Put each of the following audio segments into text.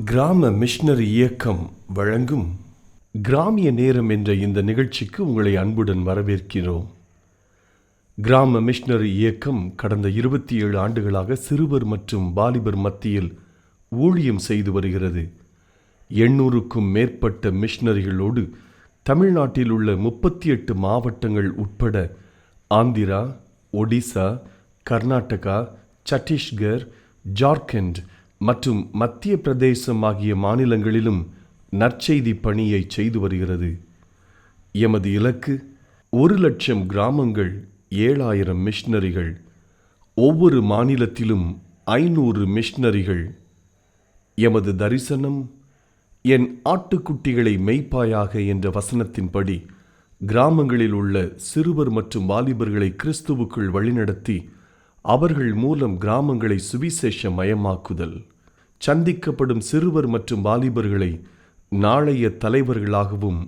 கிராம மிஷனரி இயக்கம் வழங்கும் கிராமிய நேரம் என்ற இந்த நிகழ்ச்சிக்கு உங்களை அன்புடன் வரவேற்கிறோம். கிராம மிஷனரி இயக்கம் கடந்த 27 ஆண்டுகளாக சிறுவர் மற்றும் வாலிபர் மத்தியில் ஊழியம் செய்து வருகிறது. 800க்கும் மேற்பட்ட மிஷனரிகளோடு தமிழ்நாட்டில் உள்ள 38 மாவட்டங்கள் உட்பட ஆந்திரா, ஒடிசா, கர்நாடகா, சத்தீஸ்கர், ஜார்க்கண்ட் மற்றும் மத்திய பிரதேசம் ஆகிய மாநிலங்களிலும் நற்செய்தி பணியை செய்து வருகிறது. எமது இலக்கு 1,00,000 கிராமங்கள், 7,000 மிஷனரிகள், ஒவ்வொரு மாநிலத்திலும் 500 மிஷனரிகள். எமது தரிசனம் என் ஆட்டுக்குட்டிகளை மேய்ப்பாயாக என்ற வசனத்தின்படி கிராமங்களில் உள்ள சிறுவர் மற்றும் வாலிபர்களை கிறிஸ்துவுக்குள் வழிநடத்தி அவர்கள் மூலம் கிராமங்களை சுவிசேஷ மயமாக்குதல், சந்திக்கப்படும் சிறுவர் மற்றும் வாலிபர்களை நாளைய தலைவர்களாகவும்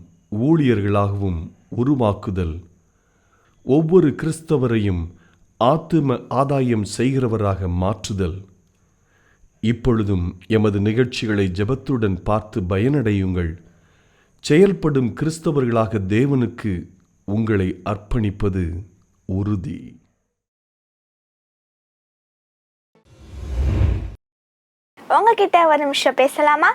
ஊழியர்களாகவும் உருவாக்குதல், ஒவ்வொரு கிறிஸ்தவரையும் ஆத்தும ஆதாயம் செய்கிறவராக மாற்றுதல். இப்பொழுதும் எமது நிகழ்ச்சிகளை ஜெபத்துடன் பார்த்து பயனடையுங்கள். செயல்படும் கிறிஸ்தவர்களாக தேவனுக்கு உங்களை அர்ப்பணிப்பது உறுதி. உங்ககிட்ட ஒரு நிமிஷம் பேசலாமா?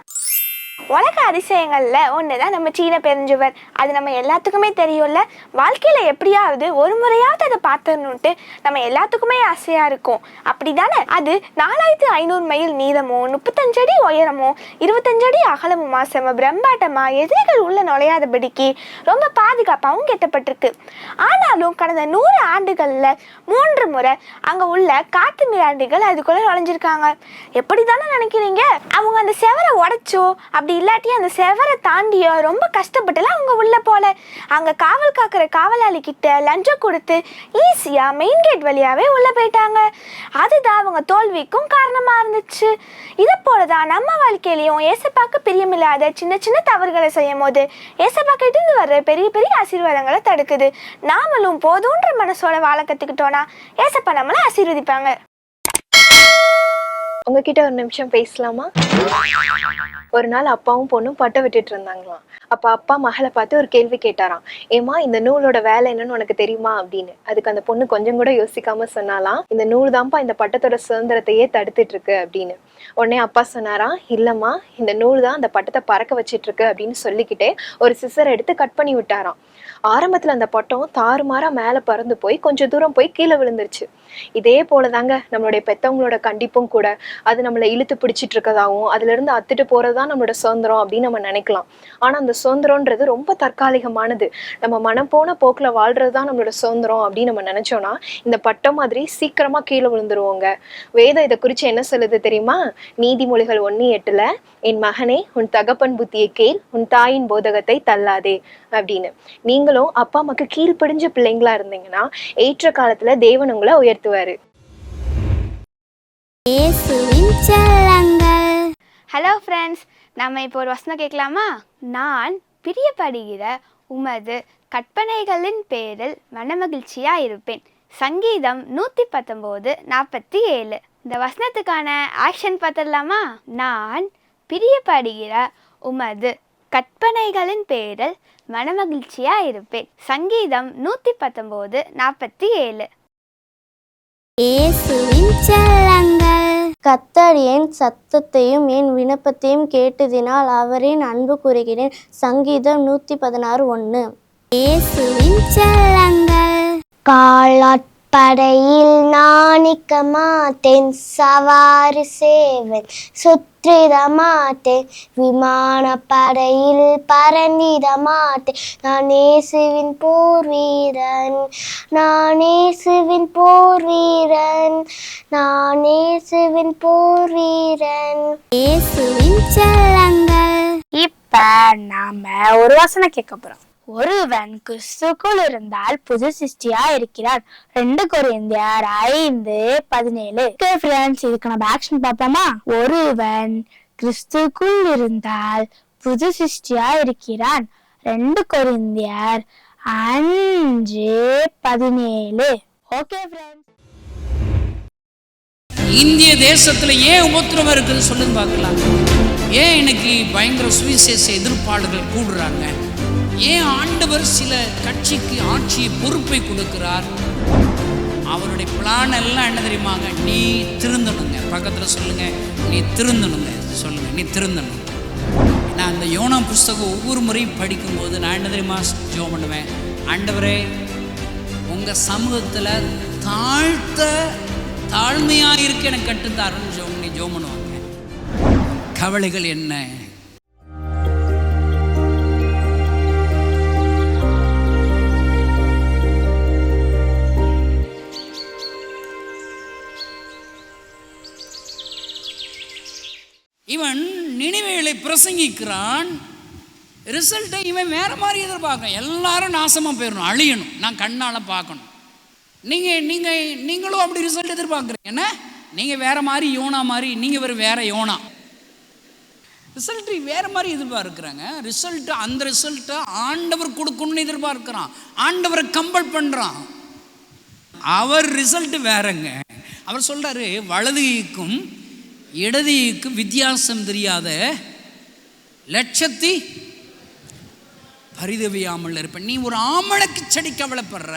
உலக அதிசயங்கள்ல ஒண்ணுதான் நம்ம சீன பெருஞ்சுவர். அது நம்ம எல்லாத்துக்குமே தெரியும்ல. வாழ்க்கையில எப்படியாவது ஒரு முறையாவது அதை பார்த்தணுன்ட்டு நம்ம எல்லாத்துக்குமே ஆசையா இருக்கும், அப்படிதானே? அது 4500 மைல் நீளமும் 35 அடி உயரமும் 25 அடி அகலமுமா செம பிரம்மாண்டமா எதிரிகள் உள்ள நுழையாதபடிக்கு ரொம்ப பாதுகாப்பாகவும் கட்டப்பட்டிருக்கு. ஆனாலும் கடந்த 100 ஆண்டுகள்ல 3 முறை அங்க உள்ள காட்டு மிராண்டிகள் அதுக்குள்ள நுழைஞ்சிருக்காங்க. எப்படிதானே நினைக்கிறீங்க? அவங்க அந்த செவரை உடைச்சோ அப்படி இல்லாட்டி அந்த செவரை தாண்டியோ ரொம்ப கஷ்டப்பட்டுலாம் அவங்க உள்ள போல. அங்க காவல் காக்கிற காவலாளி கிட்ட லஞ்சம் கொடுத்து ஈஸியா மெயின் கேட் வழியாவே உள்ள போயிட்டாங்க. அதுதான் அவங்க தோல்விக்கும் காரணமா இருந்துச்சு. இதை போலதான் நம்ம வாழ்க்கையிலையும் ஏசப்பாக்கு பிரியமில்லாத சின்ன சின்ன தவறுகளை செய்யும் போது ஏசப்பா கிட்ட இருந்து வர்ற பெரிய பெரிய ஆசீர்வாதங்களை தடுக்குது. நாமளும் போதுன்ற மனசோட வாழ கத்துக்கிட்டோம்னா ஏசப்பா நம்மளை ஆசீர்வதிப்பாங்க. உங்ககிட்ட ஒரு நிமிஷம் பேசலாமா? ஒரு நாள் அப்பாவும் பொண்ணும் பட்டை விட்டுட்டு இருந்தாங்களாம். அப்ப அப்பா மகளை பார்த்து ஒரு கேள்வி கேட்டாராம். ஏமா, இந்த நூலோட வேலை என்னன்னு உனக்கு தெரியுமா அப்படின்னு. அதுக்கு அந்த பொண்ணு கொஞ்சம் கூட யோசிக்காம சொன்னாலாம், இந்த நூல் தான்ப்பா இந்த பட்டத்தோட சுதந்திரத்தையே தடுத்துட்டு இருக்கு அப்படின்னு. உடனே அப்பா சொன்னாராம், இல்லம்மா, இந்த நூல் தான் அந்த பட்டத்தை பறக்க வச்சிட்டு இருக்கு அப்படின்னு சொல்லிக்கிட்டே ஒரு சிசரை எடுத்து கட் பண்ணி விட்டாராம். ஆரம்பத்துல அந்த பட்டம் தாறுமாறா மேல பறந்து போய் கொஞ்சம் தூரம் போய் கீழே விழுந்துருச்சு. இதே போலதாங்க நம்மளுடைய பெத்தவங்களோட கண்டிப்பும் கூட. அது நம்மளை இழுத்து பிடிச்சிட்டு இருக்கதாகவும் அதுல இருந்து அத்துட்டு போறதுதான் நம்மளோட சுதந்திரம் அப்படின்னு நம்ம நினைக்கலாம். ஆனா அந்த சுதந்திரம்ன்றது ரொம்ப தற்காலிகமானது. நம்ம மனம் போன போக்குல வாழ்றதுதான் நம்மளோட சுதந்திரம் அப்படின்னு நம்ம நினைச்சோம்னா இந்த பட்டம் மாதிரி சீக்கிரமா கீழே விழுந்துருவோங்க. வேதம் இதை குறிச்சு என்ன சொல்லுது தெரியுமா? நீதிமொழிகள் 1:8 என் மகனே, உன் தகப்பன் புத்தியை கேள், உன் தாயின் போதகத்தை தள்ளாதே அப்படின்னு. நீங்களும் அப்பா அம்மாக்கு கீழ்ப்படிஞ்ச பிள்ளைங்களா இருந்தீங்கன்னா ஏற்ற காலத்துல தேவன் உங்களை உயர்த்துவாரு. ஹலோ ஃப்ரெண்ட்ஸ், நம்ம இப்போ ஒரு வசனம் கேட்கலாமா? நான் பிரியப்படுகிற உமது கற்பனைகளின் பேரில் மனமகிழ்ச்சியா இருப்பேன். சங்கீதம் 119:47. இந்த வசனத்துக்கான ஆக்ஷன் பார்த்துடலாமா? நான் பிரியப்படுகிற உமது கற்பனைகளின் பேரில் மனமகிழ்ச்சியா இருப்பேன். சங்கீதம் 119:47. கர்த்தர் என் சத்தத்தையும் என் விண்ணப்பத்தையும் கேட்டதினால் அவரின் அன்பு கூறுகிறேன். சங்கீதம் 116:1. காலாட்படையில் நான் நிற்க மாட்டேன், சவாரி சேவன் சுற்றிட மாட்டேன், விமானப்படையில் பறந்திட மாட்டேன். நான் இயேசுவின் போர் வீரன், நான் இயேசுவின் போர் வீரன், நான் இயேசுவின் போர் வீரன். இயேசுவின் செல்லங்கள். இப்ப நாம ஒரு வசனம் கேட்க போறோம். ஒருவன் கிறிஸ்துக்குள் இருந்தால் புது சிருஷ்டியா இருக்கிறார். 2 கொரிந்தியர் 5:17. இதுக்கு நம்ம ஆக்ஷன் பார்ப்போமா? ஒருவன் கிறிஸ்துக்குள் இருந்தால் புது சிருஷ்டியா இருக்கிறான். 2 கொரிந்தியர் 5:17. ஓகே ஃப்ரெண்ட்ஸ், இந்திய தேசத்துல ஏன் உபத்திரவம் இருக்குதுன்னு சொல்லுங்க பார்க்கலாம். ஏன் இன்னைக்கு பயங்கர சுவிசேஷ எதிர்ப்பாளர்கள் கூடுறாங்க? ஏன் ஆண்டவர் சில கட்சிக்கு ஆட்சியை பொறுப்பை கொடுக்கிறார்? அவருடைய பிளான் எல்லாம் என்ன தெரியுமாங்க? நீ திருந்தணுங்க. பக்கத்தில் சொல்லுங்க, நீ திருந்தணுங்க. சொல்லுங்க, நீ திருந்தணும். நான் அந்த யோனா புஸ்தகம் ஒவ்வொரு முறையும் படிக்கும்போது நான் என்ன தெரியுமா ஜெபம் பண்ணுவேன்? ஆண்டவரே, உங்கள் சமூகத்தில் தாழ்மையாக இருக்க எனக்கு கட்டுத்தாருன்னு ஜெபம் பண்ணுவாங்க. கவலைகள் என்ன? இவன் நினிவேலை பிரசங்கிக்கிறான். ரிசல்ட்டை இவன் வேற மாதிரி எதிர்பார்க்கணும். எல்லாரும் நாசமாக போயிடணும், அழியணும், நான் கண்ணால் பார்க்கணும். நீங்களும் அப்படி ரிசல்ட் எதிர்பார்க்குறீங்க என்ன? நீங்கள் வேற மாதிரி யோனா மாதிரி, நீங்கள் வேற யோனா. ரிசல்ட் வேற மாதிரி எதிர்பார்க்குறாங்க. அந்த ரிசல்ட்டை ஆண்டவர் கொடுக்கணும்னு எதிர்பார்க்குறான். ஆண்டவரை கம்பல் பண்ணுறான். அவர் ரிசல்ட் வேறங்க. அவர் சொல்றாரு, வலதுகைக்கும் இடதுகைக்கும் வித்தியாசம் தெரியாத லட்சத்தி பரிதவியாமல் இருப்பேன். நீ ஒரு ஆமணக்கு செடி கவலைப்படுற.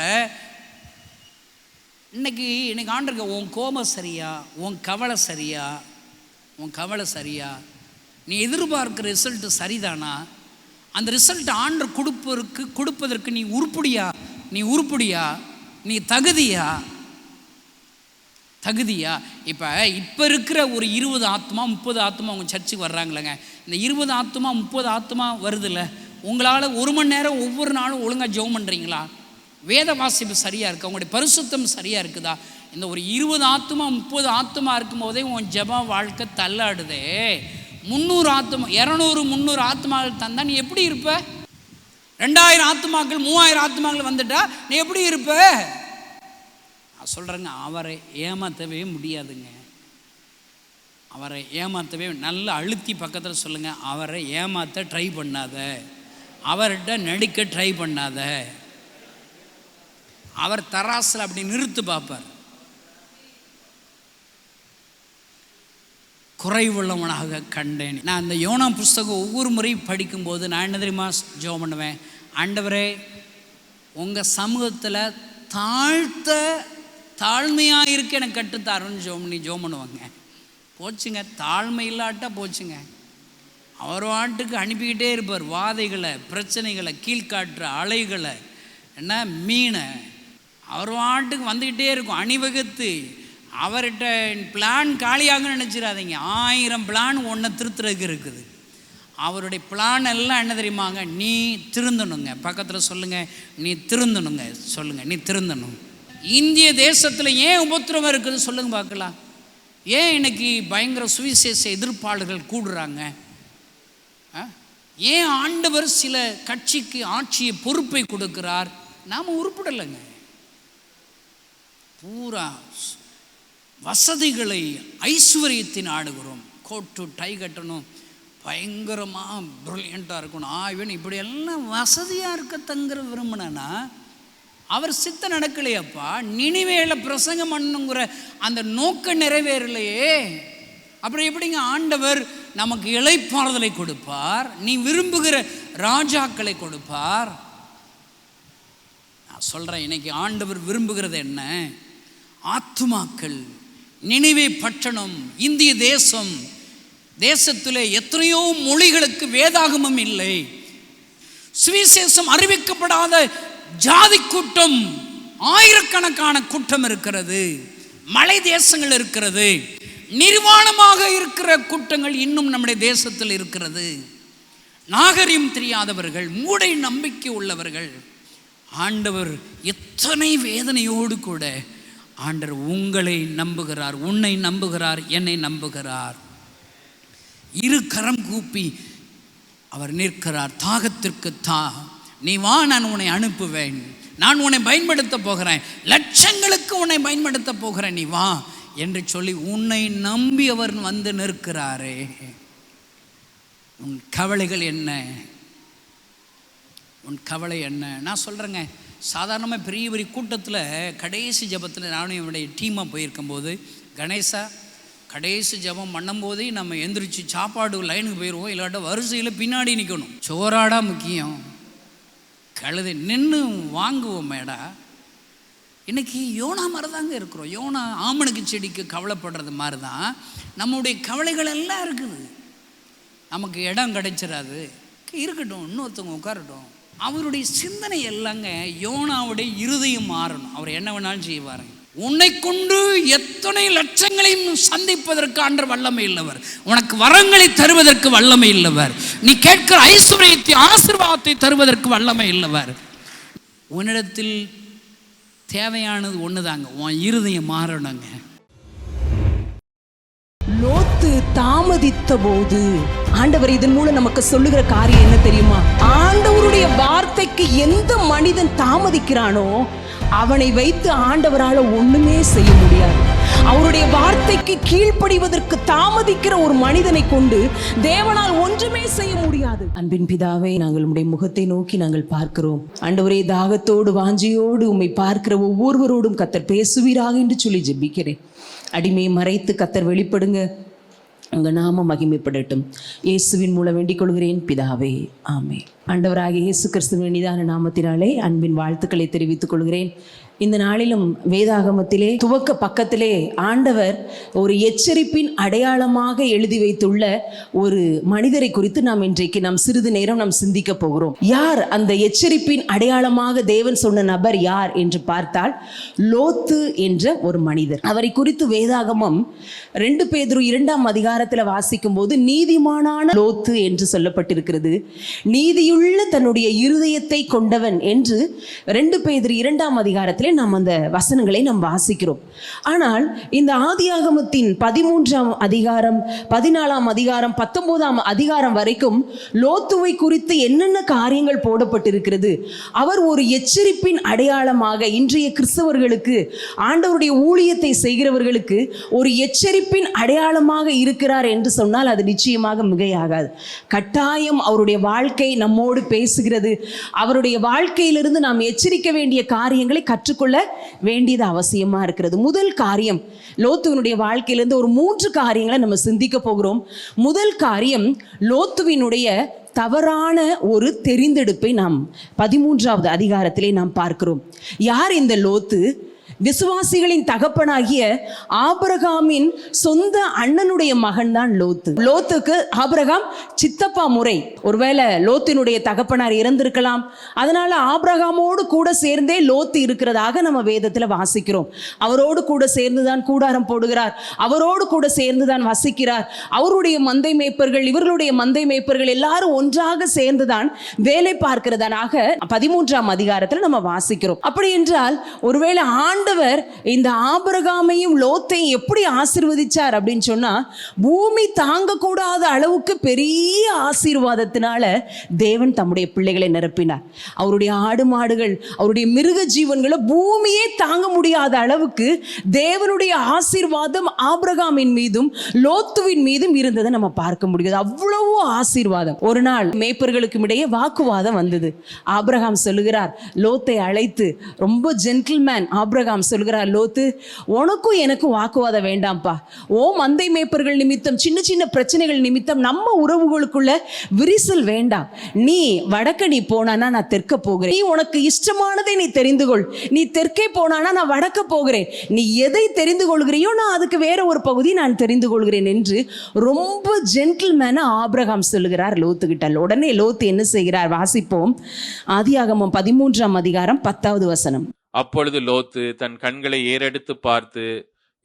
இன்னைக்கு ஆண்டருக்கு உன் கோபம் சரியா, உன் கவலை சரியா, நீ எதிர்பார்க்கிற ரிசல்ட் சரிதானா? அந்த ரிசல்ட் ஆண்டர் கொடுப்பதற்கு நீ உருப்படியா, நீ தகுதியா? இப்போ இருக்கிற ஒரு 20 ஆத்மா 30 ஆத்மா உங்கள் சர்ச்சுக்கு வர்றாங்களேங்க. இந்த 20 ஆத்மா 30 ஆத்மா வருதுல்ல, உங்களால் 1 மணி நேரம் ஒவ்வொரு நாளும் ஒழுங்காக ஜெபம் பண்ணுறீங்களா? வேத வாசிப்பு சரியாக இருக்கா? உங்களுடைய பரிசுத்தம் சரியாக இருக்குதா? இந்த ஒரு 20 ஆத்மா 30 ஆத்மா இருக்கும் போதே உன் ஜெப வாழ்க்கை தள்ளாடுதே. 300 ஆத்மா 200 300 ஆத்மாக்கள் தந்தா நீ எப்படி இருப்ப? 2000 ஆத்மாக்கள் 3000 ஆத்மாக்கள் வந்துட்டா நீ எப்படி இருப்ப? நான் சொல்கிறேங்க, அவரை ஏமாற்றவே முடியாதுங்க. அவரை ஏமாற்றவே, நல்லா அழுத்தி பக்கத்தில் சொல்லுங்கள், அவரை ஏமாற்ற ட்ரை பண்ணாத, அவர்கிட்ட நடிக்க ட்ரை பண்ணாத. அவர் தராசில் அப்படி நிறுத்து பார்ப்பார். குறைவுள்ளவனாக கண்டேன். நான் அந்த யோனா புஸ்தகம் ஒவ்வொரு முறையும் படிக்கும்போது நான் என்ன தெரியுமா ஜெபம் பண்ணுவேன்? ஆண்டவரே, உங்கள் சமூகத்தில் தாழ்மையாக இருக்க எனக்கு கட்டுத்தாருன்னு ஜெபம் பண்ணுவாங்க. போச்சுங்க, தாழ்மை இல்லாட்டா போச்சுங்க. அவர் வாட்டுக்கு அனுப்பிக்கிட்டே இருப்பார். வாதைகளை, பிரச்சனைகளை, கீழ்காற்று அலைகளை, என்ன மீனை அவர் வாட்டுக்கு வந்துக்கிட்டே இருக்கும். அணிவகுத்து அவர்கிட்ட பிளான் காலியாக நினச்சிடாதீங்க. 1000 பிளான் ஒன்றை திருத்துறதுக்கு இருக்குது. அவருடைய பிளான் எல்லாம் என்ன தெரியுமாங்க? நீ திருந்தணுங்க. பக்கத்தில் சொல்லுங்கள், நீ திருந்தணுங்க. சொல்லுங்கள், நீ திருந்தணும். இந்திய தேசத்தில் ஏன் உபத்திரவம் இருக்குது சொல்லுங்க பார்க்கலாம். ஏன் இன்னைக்கு பயங்கர சுவிசேஷ எதிர்ப்பாளர்கள் கூடுறாங்க? ஏன் ஆண்டவர் சில கட்சிக்கு ஆட்சியை பொறுப்பை கொடுக்கிறார்? நாம் உருப்படலைங்க. பூரா வசதிகளை ஐஸ்வர்யத்தின் ஆடுகிறோம். கோட்டு டை கட்டணும், பயங்கரமாக ப்ரில்லியண்ட்டாக இருக்கணும், ஆய்வன் இப்படியெல்லாம் வசதியாக இருக்க தங்குற விரும்பினா அவர் சித்த நடக்கலையப்பா. நினிவேல பிரசங்கம் பண்ணுங்கிற அந்த நோக்க நிறைவேறலையே. அப்புறம் எப்படிங்க ஆண்டவர் நமக்கு இளைப்பாறுதலை கொடுப்பார்? நீ விரும்புகிற ராஜாக்களை கொடுப்பார். நான் சொல்கிறேன், இன்னைக்கு ஆண்டவர் விரும்புகிறது என்ன? ஆத்துமாக்கள். நினிவே பட்டணம், இந்திய தேசத்தில் எத்தனையோ மொழிகளுக்கு வேதாகமம் இல்லை. சுவிசேஷம் அறிவிக்கப்படாத ஜாதி கூட்டம், ஆயிரக்கணக்கான கூட்டம் இருக்கிறது. மலை தேசங்கள் இருக்கிறது. நிர்வாணமாக இருக்கிற கூட்டங்கள் இன்னும் நம்முடைய தேசத்தில் இருக்கிறது. நாகரிகம் தெரியாதவர்கள், மூடை நம்பிக்கை உள்ளவர்கள். ஆண்டவர் எத்தனை வேதனையோடு கூட ஆண்டவர் உங்களை நம்புகிறார், உன்னை நம்புகிறார், என்னை நம்புகிறார். இரு கரம் கூப்பி அவர் நிற்கிறார். தாகத்திற்கு நீ வா, நான் உன்னை அனுப்புவேன், நான் உன்னை பயன்படுத்த போகிறேன், லட்சங்களுக்கு உன்னை பயன்படுத்த போகிறேன், நீ வா என்று சொல்லி உன்னை நம்பி அவர் வந்து நிற்கிறாரே. உன் கவலைகள் என்ன? உன் கவலை என்ன? நான் சொல்கிறேங்க, சாதாரணமாக பெரிய பெரிய கூட்டத்தில் கடைசி ஜபத்தில் நானும் என்னுடைய டீமாக போயிருக்கும்போது, கணேசா கடைசி ஜெபம் பண்ணும்போதே நம்ம எந்திரிச்சு சாப்பாடு லைனுக்கு போயிடுவோம், இல்லாட்ட வரிசையில் பின்னாடி நிற்கணும். சோறாடா முக்கியம், கழுதை நின்று வாங்குவோம் மேடா. இன்றைக்கி யோனா மாதிரி தாங்க இருக்கிறோம். யோனா ஆமணக்கு செடிக்கு கவலைப்படுறது மாதிரி தான் நம்முடைய கவலைகள் எல்லாம் இருக்குது. நமக்கு இடம் கிடைச்சிடாது, இருக்கட்டும், இன்னொருத்தவங்க உட்காரட்டும். அவருடைய சிந்தனை எல்லாங்க யோனாவுடைய இருதயம் மாறணும். அவர் என்ன வேணாலும் செய்வாருங்க. உன்னை கொண்டு எத்தனை லட்சங்களையும் சந்திப்பதற்கு ஆண்டவர் வல்லமை இல்லவர், உனக்கு வரங்களை தருவதற்கு வல்லமை இல்லவர், நீ கேட்கிற ஐஸ்வர்யத்தை ஆசீர்வாதத்தை தருவதற்கு வல்லமை இல்லவர். உன்னிடத்தில் தேவையானது ஒண்ணுதாங்க, உன் இருதயம் மாறணுங்க. லோத்து தாமதித்த போது ஆண்டவர் இதன் மூலம் நமக்கு சொல்லுகிற காரியம் என்ன தெரியுமா? ஆண்டவருடைய வார்த்தைக்கு எந்த மனிதன் தாமதிக்கிறானோ அவனை வைத்து ஆண்டவரால ஒண்ணுமே செய்ய முடியாது. அவருடைய வார்த்தைக்கு கீழ்ப்படிவதற்கு தாமதிக்கிற ஒரு மனிதனை கொண்டு தேவனால் ஒன்றுமே செய்ய முடியாது. அன்பின் பிதாவே, நாங்கள் உம்முடைய முகத்தை நோக்கி நாங்கள் பார்க்கிறோம். ஆண்டவரே, தாகத்தோடு வாஞ்சியோடு உம்மை பார்க்கிற ஒவ்வொருவரோடும் கர்த்தர் பேசுவீராக என்று சொல்லி ஜெபிக்கிறேன். அடிமையை மறைத்து கர்த்தர் வெளிப்படுங்க, உங்க நாமம் மகிமைப்படட்டும். இயேசுவின் மூலம் வேண்டிக் கொள்கிறேன் பிதாவே, ஆமென். ஆண்டவராகிய இயேசு கிறிஸ்துவின் இனிதான நாமத்தினாலே அன்பின் வாழ்த்துக்களை தெரிவித்துக் கொள்கிறேன். இந்த நாளிலும் வேதாகமத்திலே துவக்க பக்கத்திலே ஆண்டவர் ஒரு எச்சரிப்பின் அடையாளமாக எழுதி வைத்துள்ள ஒரு மனிதரை குறித்து இன்றைக்கு சிறிது நேரம் சிந்திக்க போகிறோம். யார் அந்த எச்சரிப்பின் அடையாளமாக தேவன் சொன்ன நபர் யார் என்று பார்த்தால் லோத்து என்ற ஒரு மனிதர். அவரை குறித்து வேதாகமம் 2 பேதுரு 2ஆம் அதிகாரத்தில் வாசிக்கும் போது நீதிமானான லோத்து என்று சொல்லப்பட்டிருக்கிறது. நீதியுள்ள தன்னுடைய இருதயத்தை கொண்டவன் என்று 2 பேதுரு 2ஆம் அதிகாரத்தில் நாம் அந்த வசனங்களை வாசிக்கிறோம். ஆனால் இந்த ஆதியாகமத்தின் 13ஆம் அதிகாரம், 14ஆம் அதிகாரம், 19ஆம் அதிகாரம் வரைக்கும் லோத்துவை குறித்து என்னென்ன காரியங்கள் போடப்பட்டிருக்கிறது. அவர் ஒரு எச்சரிப்பின் அடையாளமாக இன்றைய கிறிஸ்தவர்களுக்கு, ஆண்டவருடைய ஊழியத்தை செய்கிறவர்களுக்கு ஒரு எச்சரிப்பின் அடையாளமாக இருக்கிறார் என்று சொன்னால் அது நிச்சயமாக மிகையாகாது. கட்டாயம் அவருடைய வாழ்க்கை நம்மோடு பேசுகிறது. அவருடைய வாழ்க்கையிலிருந்து நாம் எச்சரிக்க வேண்டிய காரியங்களை கற்றுக்கொள்ள வேண்டியது அவசியமா இருக்கிறது. முதல் காரியம், லோத்துவினுடைய வாழ்க்கையிலிருந்து ஒரு 3 காரியங்களை நம்ம சிந்திக்க போகிறோம். முதல் காரியம், லோத்துவினுடைய தவறான ஒரு தெரிந்தெடுப்பை நாம் 13ஆவது அதிகாரத்திலே நாம் பார்க்கிறோம். யார் இந்த லோத்து? விசுவாசிகளின் தகப்பனாகிய ஆபிரகாமின் சொந்த அண்ணனுடைய மகன் தான் லோத்து. லோத்துக்கு ஆபிரகாம் சித்தப்பா முறை. ஒருவேளை லோத்தினுடைய தகப்பனார் இறந்திருக்கலாம், அதனால ஆபிரகாமோடு கூட சேர்ந்தே லோத்து இருக்கிறதாக நம்ம வேதத்துல வாசிக்கிறோம். அவரோடு கூட சேர்ந்துதான் கூடாரம் போடுகிறார், அவரோடு கூட சேர்ந்துதான் வசிக்கிறார். அவருடைய மந்தை மேய்ப்பர்கள், இவர்களுடைய மந்தை மேய்ப்பர்கள் எல்லாரும் ஒன்றாக சேர்ந்துதான் வேலை பார்க்கிறதானாக 13ஆம் அதிகாரத்தில் நம்ம வாசிக்கிறோம். அப்படி என்றால் ஒருவேளை ஆண்டவர் இந்த ஆபிரகாமையும் லோத்தையும் எப்படி ஆசீர்வதிச்சார் அப்படின்னு சொன்னா, பூமி தாங்க கூடாத அளவுக்கு பெரிய ஆசீர்வாதத்தினால தேவன் தம்முடைய பிள்ளைகளை நிரப்பினார். அவருடைய ஆடு மாடுகள், அவருடைய மிருக ஜீவன்களை பூமியே தாங்க முடியாத அளவுக்கு தேவனுடைய ஆசீர்வாதம் ஆபிரகாமின் மீதும் லோத்துவின் மீதும் இருந்ததை நம்ம பார்க்க முடியாது. அவ்வளவு ஆசீர்வாதம். ஒரு நாள் மேய்ப்பர்களுக்கும் இடையே வாக்குவாதம் வந்தது. ஆபிரகாம் சொல்லுகிறார், லோத்தை அழைத்து, ரொம்ப ஜென்டில்மேன் ஆபிரகாம் சொல்கிறார், லோத்து, உனக்கும் எனக்கும் வாக்குவாதம் வேண்டாம்ப்பா. ஓ மந்தை மேய்ப்பர்கள் நிமித்தம், சின்ன சின்ன பிரச்சனைகள் நிமித்தம் நம்ம உறவுகளுக்குள்ள விரிசல் வேண்டாம். நீ வடக்க நீ போனானா நான் தெற்க போகிறேன். நீ உனக்கு இஷ்டமானதை நீ தெரிந்து கொள். நீ தெற்கே போனானா நான் வடக்க போகிறேன். நீ எதை தெரிந்து கொள்கிறியோ நான் அதுக்கு வேற ஒரு பகுதி நான் தெரிந்து கொள்கிறேன் என்று ரொம்ப ஜென்டில்மேனா ஆபிரகாம் சொல்லுகிறார் லோத்து கிட்ட. உடனே லோத்து என்ன செய்கிறார்? வாசிப்போம். ஆதியாகமம் 13ஆம் அதிகாரம் 10வது வசனம். அப்பொழுது லோத்து தன் கண்களை ஏறெடுத்து பார்த்து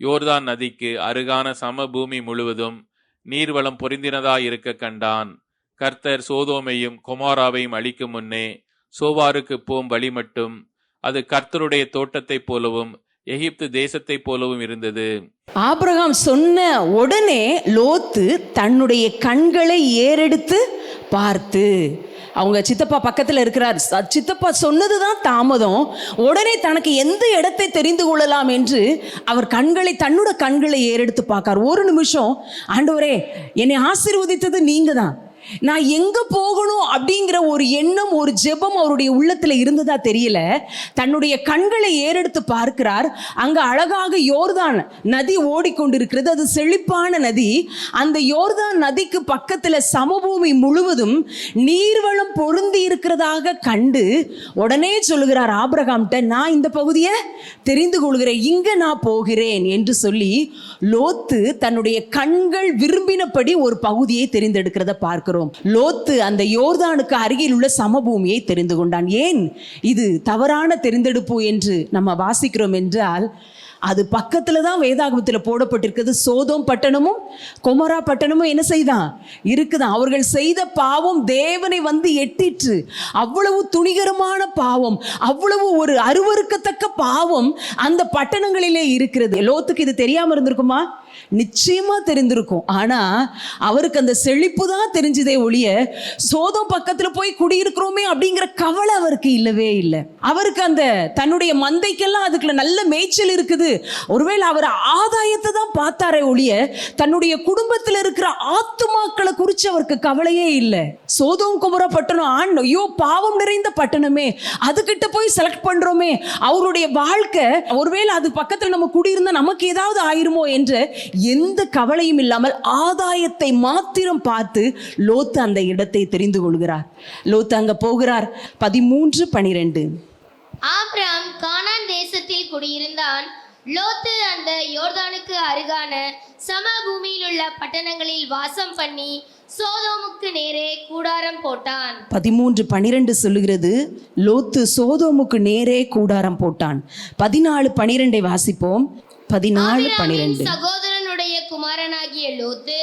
யோர்தான் நதிக்கு அருகான சமபூமி முழுவதும் நீர்வளம் பொருந்தினதாயிருக்க கண்டான். கர்த்தர் சோதோமையும் கொமோராவையும் அழிக்கும் முன்னே சோவாருக்கு போம் வழி மட்டும் அது கர்த்தருடைய தோட்டத்தை போலவும் எகிப்து தேசத்தை போலவும் இருந்தது. ஆபிரகாம் சொன்ன உடனே லோத்து தன்னுடைய கண்களை ஏறெடுத்து பார்த்து, அவங்க சித்தப்பா பக்கத்தில் இருக்கிறார், சித்தப்பா சொன்னதுதான் தாமதம், உடனே தனக்கு எந்த இடத்தை தெரிந்து கொள்ளலாம் என்று அவர் தன்னோட கண்களை ஏறெடுத்து பார்க்கார். ஒரு நிமிஷம், ஆண்டவரே என்னை ஆசீர்வதித்தது நீங்க தான், நான் எங்க போகணும் அப்படிங்கிற ஒரு எண்ணம், ஒரு ஜெபம் அவருடைய உள்ளத்துல இருந்ததா தெரியல. தன்னுடைய கண்களை ஏறெடுத்து பார்க்கிறார். அங்க அழகாக யோர்தான் நதி ஓடிக்கொண்டிருக்கிறது. அது செழிப்பான நதி. அந்த யோர்தான் நதிக்கு பக்கத்துல சமபூமி முழுவதும் நீர்வளம் பொருந்தி இருக்கிறதாக கண்டு உடனே சொல்லுகிறார் ஆபிரகாம்கிட்ட, நான் இந்த பகுதியை தெரிந்து கொள்கிறேன், இங்க நான் போகிறேன் என்று சொல்லி லோத்து தன்னுடைய கண்கள் விரும்பினபடி ஒரு பகுதியை தெரிந்தெடுக்கிறத பார்க்கிறோம். லோத்து அந்த யோர்தானுக்கு அருகில் உள்ள சமபூமியை தெரிந்து கொண்டான். ஏன் இது தவறான தெரிந்தெடுப்பு என்று நம்ம வாசிக்கிறோம் என்றால், அது பக்கத்துல தான் வேதாகமத்தில் போடப்பட்டிருக்கிறது. சோதோம் பட்டணமும் கொமோரா பட்டணமும் என்ன செய்தான் இருக்குதான். அவர்கள் செய்த பாவம் தேவனை வந்து எட்டிற்று. அவ்வளவு துணிகரமான பாவம், அவ்வளவு ஒரு அருவருக்கத்தக்க பாவம் அந்த பட்டணங்களிலே இருக்கிறது. லோத்துக்கு இது தெரியாம இருந்திருக்குமா? நிச்சயமா தெரிந்திருக்கும். ஆனா அவருக்கு அந்த செழிப்பு தான் தெரிஞ்சதே ஒழிய சோதோம் பக்கத்துல போய் குடியிருக்கிறோமே அப்படிங்கிற கவலை அவருக்கு இல்லவே இல்லை. அவருக்கு அந்த தன்னுடைய மந்தைக்கெல்லாம் அதுக்குள்ள நல்ல மேய்ச்சல் இருக்குது. ஒருவேளை அவர் ஆதாயத்தை தான் பார்த்தாரே ஒழிய தன்னுடைய குடும்பத்தில் இருக்கிற ஆத்துமாக்களை குறித்து அவருக்கு கவலையே இல்லை. சோதோம் கொமோரா பட்டணம், ஐயோ பாவம் நிறைந்த பட்டணமே, அதுகிட்ட போய் செலக்ட் பண்றோமே, அவருடைய வாழ்க்கை ஒருவேளை அது பக்கத்துல நம்ம குடியிருந்தா நமக்கு ஏதாவது ஆயிருமோ என்று எந்த கவலையும் இல்லாமல் ஆதாயத்தை மாத்திரம் பார்த்து லோத்து அந்த இடத்தை தெரிந்து கொள்கிறார். லோத்து அங்க போகிறார். 13:12. ஆபிரகாம் கானான் தேசத்தில் குடியிருந்தான். லோத்து அந்த யோர்தானுக்கு அருகான சமபூமியில் உள்ள பட்டணங்களில் வாசம் பண்ணி சோதோமுக்கு நேரே கூடாரம் போட்டான். 13:12 சொல்லுகிறது, லோத்து சோதோமுக்கு நேரே கூடாரம் போட்டான். 14:12 வாசிப்போம். 14:12. சகோதரனுடைய குமாரனாகிய லோத்து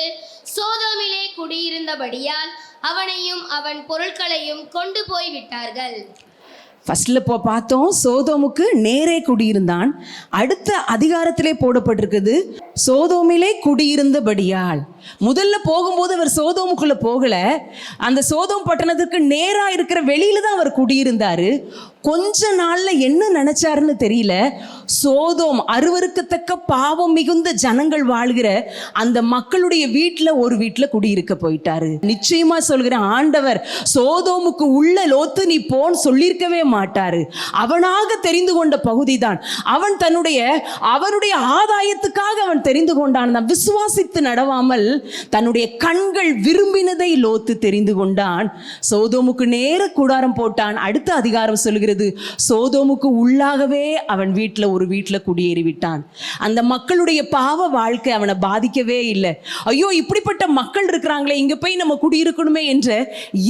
சோதோமிலே குடியிருந்தபடியால் அவனையும் அவன் பொருட்களையும் கொண்டு போய் விட்டார்கள். ஃபர்ஸ்ட்ல பார்த்தோம், சோதோமுக்கு நேரே குடியிருந்தான். அடுத்த அதிகாரத்திலே போடப்பட்டிருக்குது, சோதோமிலே குடியிருந்தபடியால். முதல்ல போகும்போது அவர் சோதோமுக்குள்ள போகல, அந்த சோதோம் பட்டணத்துக்கு நேரா இருக்கிற வெளியில தான் அவர் குடியிருந்தாரு. கொஞ்ச நாள்ல என்ன நினைச்சாருன்னு தெரியல, சோதோம் அருவருக்கத்தக்க பாவம் மிகுந்த ஜனங்கள் வாழ்கிற அந்த மக்களுடைய வீட்டுல ஒரு வீட்டுல குடியிருக்க போயிட்டாரு. நிச்சயமா சொல்கிறேன், ஆண்டவர் சோதோமுக்கு உள்ள லோத்து நீ போன்னு சொல்லியிருக்கவே மாட்டாரு. அவனாக தெரிந்து கொண்ட பகுதி தான். அவன் அவனுடைய ஆதாயத்துக்காக அவன் தெரிந்து கொண்டான். விசுவாசித்து நடவாமல் தன்னுடைய கண்கள் விரும்பினதை லோத்து தெரிந்து கொண்டான். சோதோமுக்கு நேர கூடாரம் போட்டான். அடுத்த அதிகாரம் சொல்கிறது, சோதோமுக்கு உள்ளாகவே அவன் ஒரு வீட்டுல குடியேறி விட்டான். அந்த மக்களுடைய பாவ வாழ்க்கை அவனை பாதிக்கவே இல்லை. ஐயோ இப்படிப்பட்ட மக்கள் இருக்கிறாங்களே, இங்க போய் நம்ம குடியிருக்கணுமே என்ற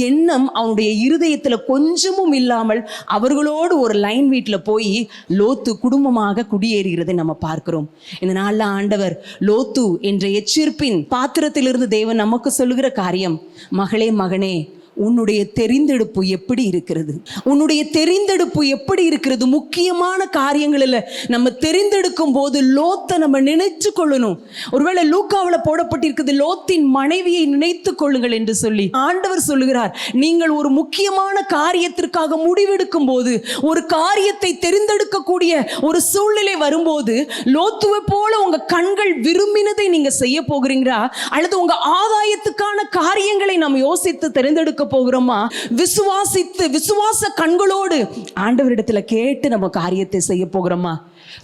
எண்ணம் அவனுடைய இருதயத்துல கொஞ்சமும் இல்லாமல் அவர்களோடு ஒரு லைன் வீட்டுல போய் லோத்து குடும்பமாக குடியேறுகிறதை நம்ம பார்க்கிறோம். இந்த நாள்ல ஆண்டவர் லோத்து என்ற எச்சரிப்பின் பாத்திரத்திலிருந்து தேவன் நமக்கு சொல்லுகிற காரியம், மகளே மகனே, உன்னுடைய தெரிந்தெடுப்பு எப்படி இருக்கிறது? உன்னுடைய தெரிந்தெடுப்பு எப்படி இருக்கிறது? முக்கியமான காரியங்களில் நம்ம தெரிந்தெடுக்கும் போது லோத்தை நம்ம நினைச்சு கொள்ளணும். ஒருவேளை லூக்காவில் போடப்பட்டிருக்கிறது, லோத்தின் மனைவியை நினைத்து கொள்ளுங்கள் என்று சொல்லி ஆண்டவர் சொல்லுகிறார். நீங்கள் ஒரு முக்கியமான காரியத்திற்காக முடிவெடுக்கும் போது, ஒரு காரியத்தை தெரிந்தெடுக்கக்கூடிய ஒரு சூழ்நிலை வரும்போது, லோத்துவை போல உங்க கண்கள் விரும்பினதை நீங்க செய்ய போகிறீங்களா, அல்லது உங்க ஆதாயத்துக்கான காரியங்களை நாம் யோசித்து தெரிந்தெடுக்க போகிறோமா? விசுவாசித்து விசுவாச கண்களோடு ஆண்டவரிடத்துல கேட்டு நம்ம காரியத்தை செய்ய போகிறோமா?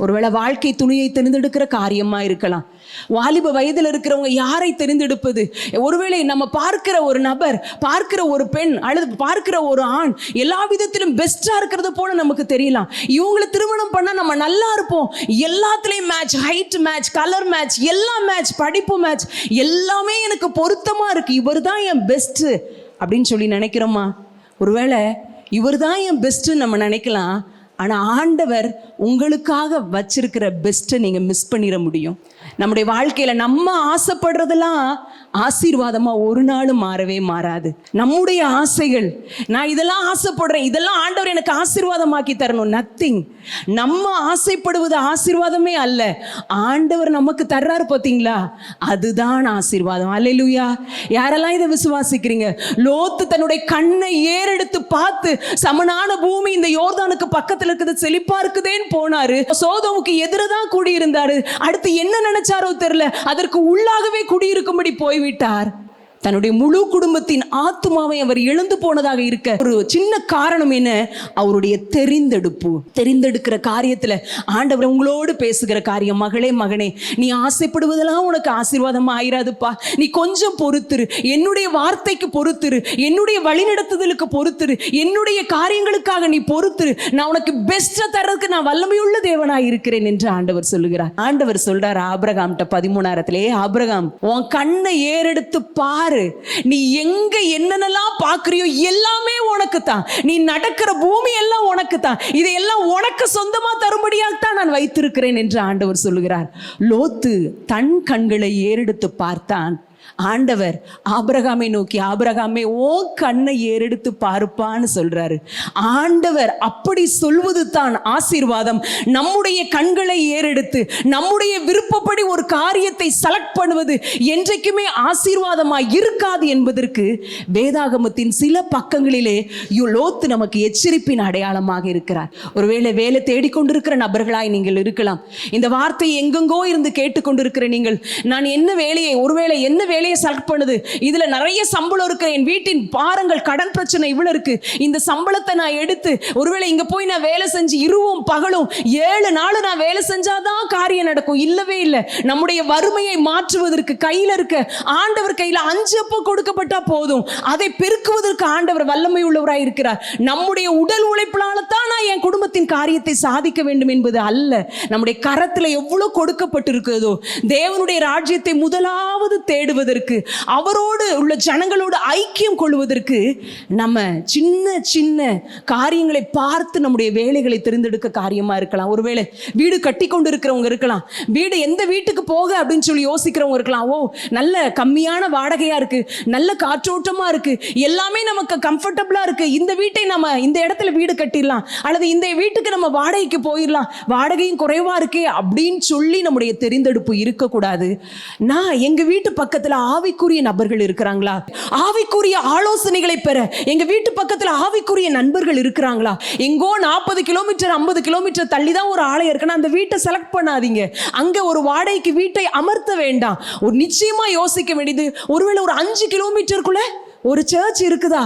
ஒருவேளை வாழ்க்கை துணியை தெரிந்தெடுக்கிற காரியமா இருக்கலாம். வாலிப வயதில் இருக்கிறவங்க யாரை தெரிந்தெடுப்பது? ஒருவேளை நம்ம பார்க்கிற ஒரு நபர், பார்க்கிற ஒரு பெண், அல்லது பார்க்கிற ஒரு ஆண் எல்லா விதத்திலும் பெஸ்டா இருக்கிறது போல நமக்கு தெரியலாம். இவங்களை திருமணம் பண்ணா நம்ம நல்லா இருப்போம், எல்லாத்துலயும் match, height match, colour match, எல்லா மேட்ச், படிப்பு மேட்ச், எல்லாமே எனக்கு பொருத்தமா இருக்கு, இவர் தான் என் பெஸ்ட் அப்படின்னு சொல்லி நினைக்கிறோமா? ஒருவேளை இவர் தான் என் பெஸ்ட்ன்னு நம்ம நினைக்கலாம். ஆனால் ஆண்டவர் உங்களுக்காக வச்சிருக்கிற பெஸ்ட்டை நீங்கள் மிஸ் பண்ணிட முடியும். நம்முடைய வாழ்க்கையில் நம்ம ஆசைப்படுறதெல்லாம் ஆசீர்வாதமாக ஒரு நாளும் மாறவே மாறாது. நம்முடைய ஆசைகள், நான் இதெல்லாம் ஆசைப்படுறேன், இதெல்லாம் ஆண்டவர் எனக்கு ஆசீர்வாதமாக்கி தரணும், நத்திங். நம்ம ஆசைப்படுவது ஆசீர்வாதமே அல்ல, ஆண்டவர் நமக்கு தர்றாரு பார்த்தீங்களா, அதுதான் ஆசீர்வாதம். அல்லேலூயா. யாரெல்லாம் இதை விசுவாசிக்கிறீங்க? லோத்து தன்னுடைய கண்ணை ஏறெடுத்து பார்த்து சமனான பூமி இந்த யோர்தானுக்கு பக்கத்தில் இருக்குது, செழிப்பா இருக்குதேன்னு போனாரு. சோதோமுக்கு எதிரதான் குடியிருந்தாரு. அடுத்து என்ன நினைச்சாரோ தெரியல, அதற்கு உள்ளாகவே குடியிருக்கும்படி போய்விட்டார். தன்னுடைய முழு குடும்பத்தின் ஆத்துமாவை அவர் இழந்து போனதாக இருக்க ஒரு சின்ன காரணம் என்ன? அவருடைய தெரிந்தெடுக்கிற காரியத்துல ஆண்டவர் உங்களோடு பேசுகிற காரியம். மகளே மகனே, நீ ஆசைப்படுவதெல்லாம் உனக்கு ஆசீர்வாதமா ஆயிராதுப்பா. நீ கொஞ்சம் பொறுத்துரு, என்னுடைய வார்த்தைக்கு பொறுத்துரு, என்னுடைய வழிநடத்துதலுக்கு பொறுத்துரு, என்னுடைய காரியங்களுக்காக நீ பொறுத்துரு. நான் உனக்கு பெஸ்டா தர்றதுக்கு நான் வல்லமையுள்ள தேவனாய் இருக்கிறேன் என்று ஆண்டவர் சொல்லுகிறார். ஆண்டவர் சொல்றார் ஆபிரகாம்கிட்ட 13 ஆபிரகாம், உன் கண்ணை ஏறெடுத்து பாரு, நீ எங்க என்னென்னலாம் பாக்குறியோ எல்லாமே உனக்கு தான், நீ நடக்கிற பூமி எல்லாம் உனக்கு தான், இதையெல்லாம் உனக்கு சொந்தமா தரும்படியாகத்தான் நான் வைத்திருக்கிறேன் என்று ஆண்டவர் சொல்லுகிறார். லோத்து தன் கண்களை ஏறெடுத்து பார்த்தான். ஆண்டவர் ஆபிரகாமை நோக்கி, ஆபிரகாமே ஓ கண்ணை ஏறெடுத்து பாருப்பான்னு சொல்றாரு. ஆண்டவர் அப்படி சொல்வது தான் ஆசீர்வாதம். நம்முடைய கண்களை ஏறெடுத்து நம்முடைய விருப்பப்படி ஒரு காரியத்தை செலக்ட் பண்ணுவது என்றைக்குமே ஆசீர்வாதமாய் இருக்காது என்பதற்கு வேதாகமத்தின் சில பக்கங்களிலே லோத்து நமக்கு எச்சரிப்பின் அடையாளமாக இருக்கிறார். ஒருவேளை வேலை தேடிக்கொண்டிருக்கிற நபர்களாய் நீங்கள் இருக்கலாம். இந்த வார்த்தை எங்கெங்கோ இருந்து கேட்டுக்கொண்டிருக்கிற நீங்கள், நான் என்ன வேலையை, ஒருவேளை என்ன வேலையை செலக்ட் பண்ணுது, இதுல நிறைய சம்பளம் இருக்கு, என் வீட்டின் பாரங்கள் கடன் பிரச்சனை இவ்வளவு இருக்கு, இந்த சம்பளத்தை நான் எடுத்து ஒருவேளை இங்க போய் நான் வேலை செஞ்சு இரவும் பகலும் 7 நாள் நான் வேலை செஞ்சாதான் காரியம் நடக்கும். இல்லவே இல்லை. நம்முடைய வறுமையை மாற்றுவதற்கு கையில இருக்க ஆண்டவர் கையில 5 அப்பம் கொடுக்கப்பட்டா போதும், அதை பெருக்குவதற்கு ஆண்டவர் வல்லமை உள்ளவராய் இருக்கிறார். நம்முடைய உடல் உழைப்பினால தான் நான் என் குடும்பத்தின் காரியத்தை சாதிக்க வேண்டும் என்பது அல்ல. நம்முடைய கரத்துல எவ்வளவு கொடுக்கப்பட்டிருக்கிறதோ, தேவனுடைய ராஜ்யத்தை முதலாவது தேடுவதற்கு, அவரோடு உள்ள ஜனங்களோடு ஐக்கியம் கொள்வதற்கு நம்ம சின்ன சின்ன காரியங்களை பார்த்து நம்முடைய வேலைகளை தெரிந்தெடுக்க காரியமா இருக்கலாம். ஒருவேளை வீடு கட்டி கொண்டு இருக்கிறவங்க இருக்கலாம், வீடு எந்த வீட்டுக்கு போக அப்படின்னு சொல்லி யோசிக்கிறவங்க இருக்கலாம். ஓ, நல்ல கம்மியான வாடகையா இருக்கு, நல்ல காற்றோட்டமா இருக்கு, எல்லாமே நமக்கு கம்ஃபர்டபுளா இருக்கு, இந்த வீட்டை நம்ம இந்த இடத்துல வீடு கட்டிடலாம், அல்லது இந்த வீட்டுக்கு நம்ம வாடகைக்கு போயிடலாம், வாடகையும் குறைவா இருக்கே அப்படின்னு சொல்லி நம்முடைய தெரிந்தெடுப்பு இருக்கக்கூடாது. நான் எங்க வீட்டு பக்கத்துல ஆவிக்குரிய நபர்கள் இருக்கிறாங்களா, ஆவிக்குரிய ஆலோசனைகளை பெற எங்க வீட்டு பக்கத்துல ஆவிக்குரிய நண்பர்கள் இருக்கிறாங்களா, எங்கோ 40 கிலோமீட்டர் 50 கிலோமீட்டர் தள்ளி தான் ஒரு ஆலயம் இருக்குன்னா அந்த வீட்டை செலக்ட் பண்ணாதீங்க. அங்க ஒரு வாடகைக்கு வீட்டை அமர்த்த வேண்டாம். ஒரு நிச்சயமா யோசிக்க வேண்டியது, ஒருவேளை ஒரு 5 கிலோமீட்டருக்குள்ள ஒரு சர்ச் இருக்குதா,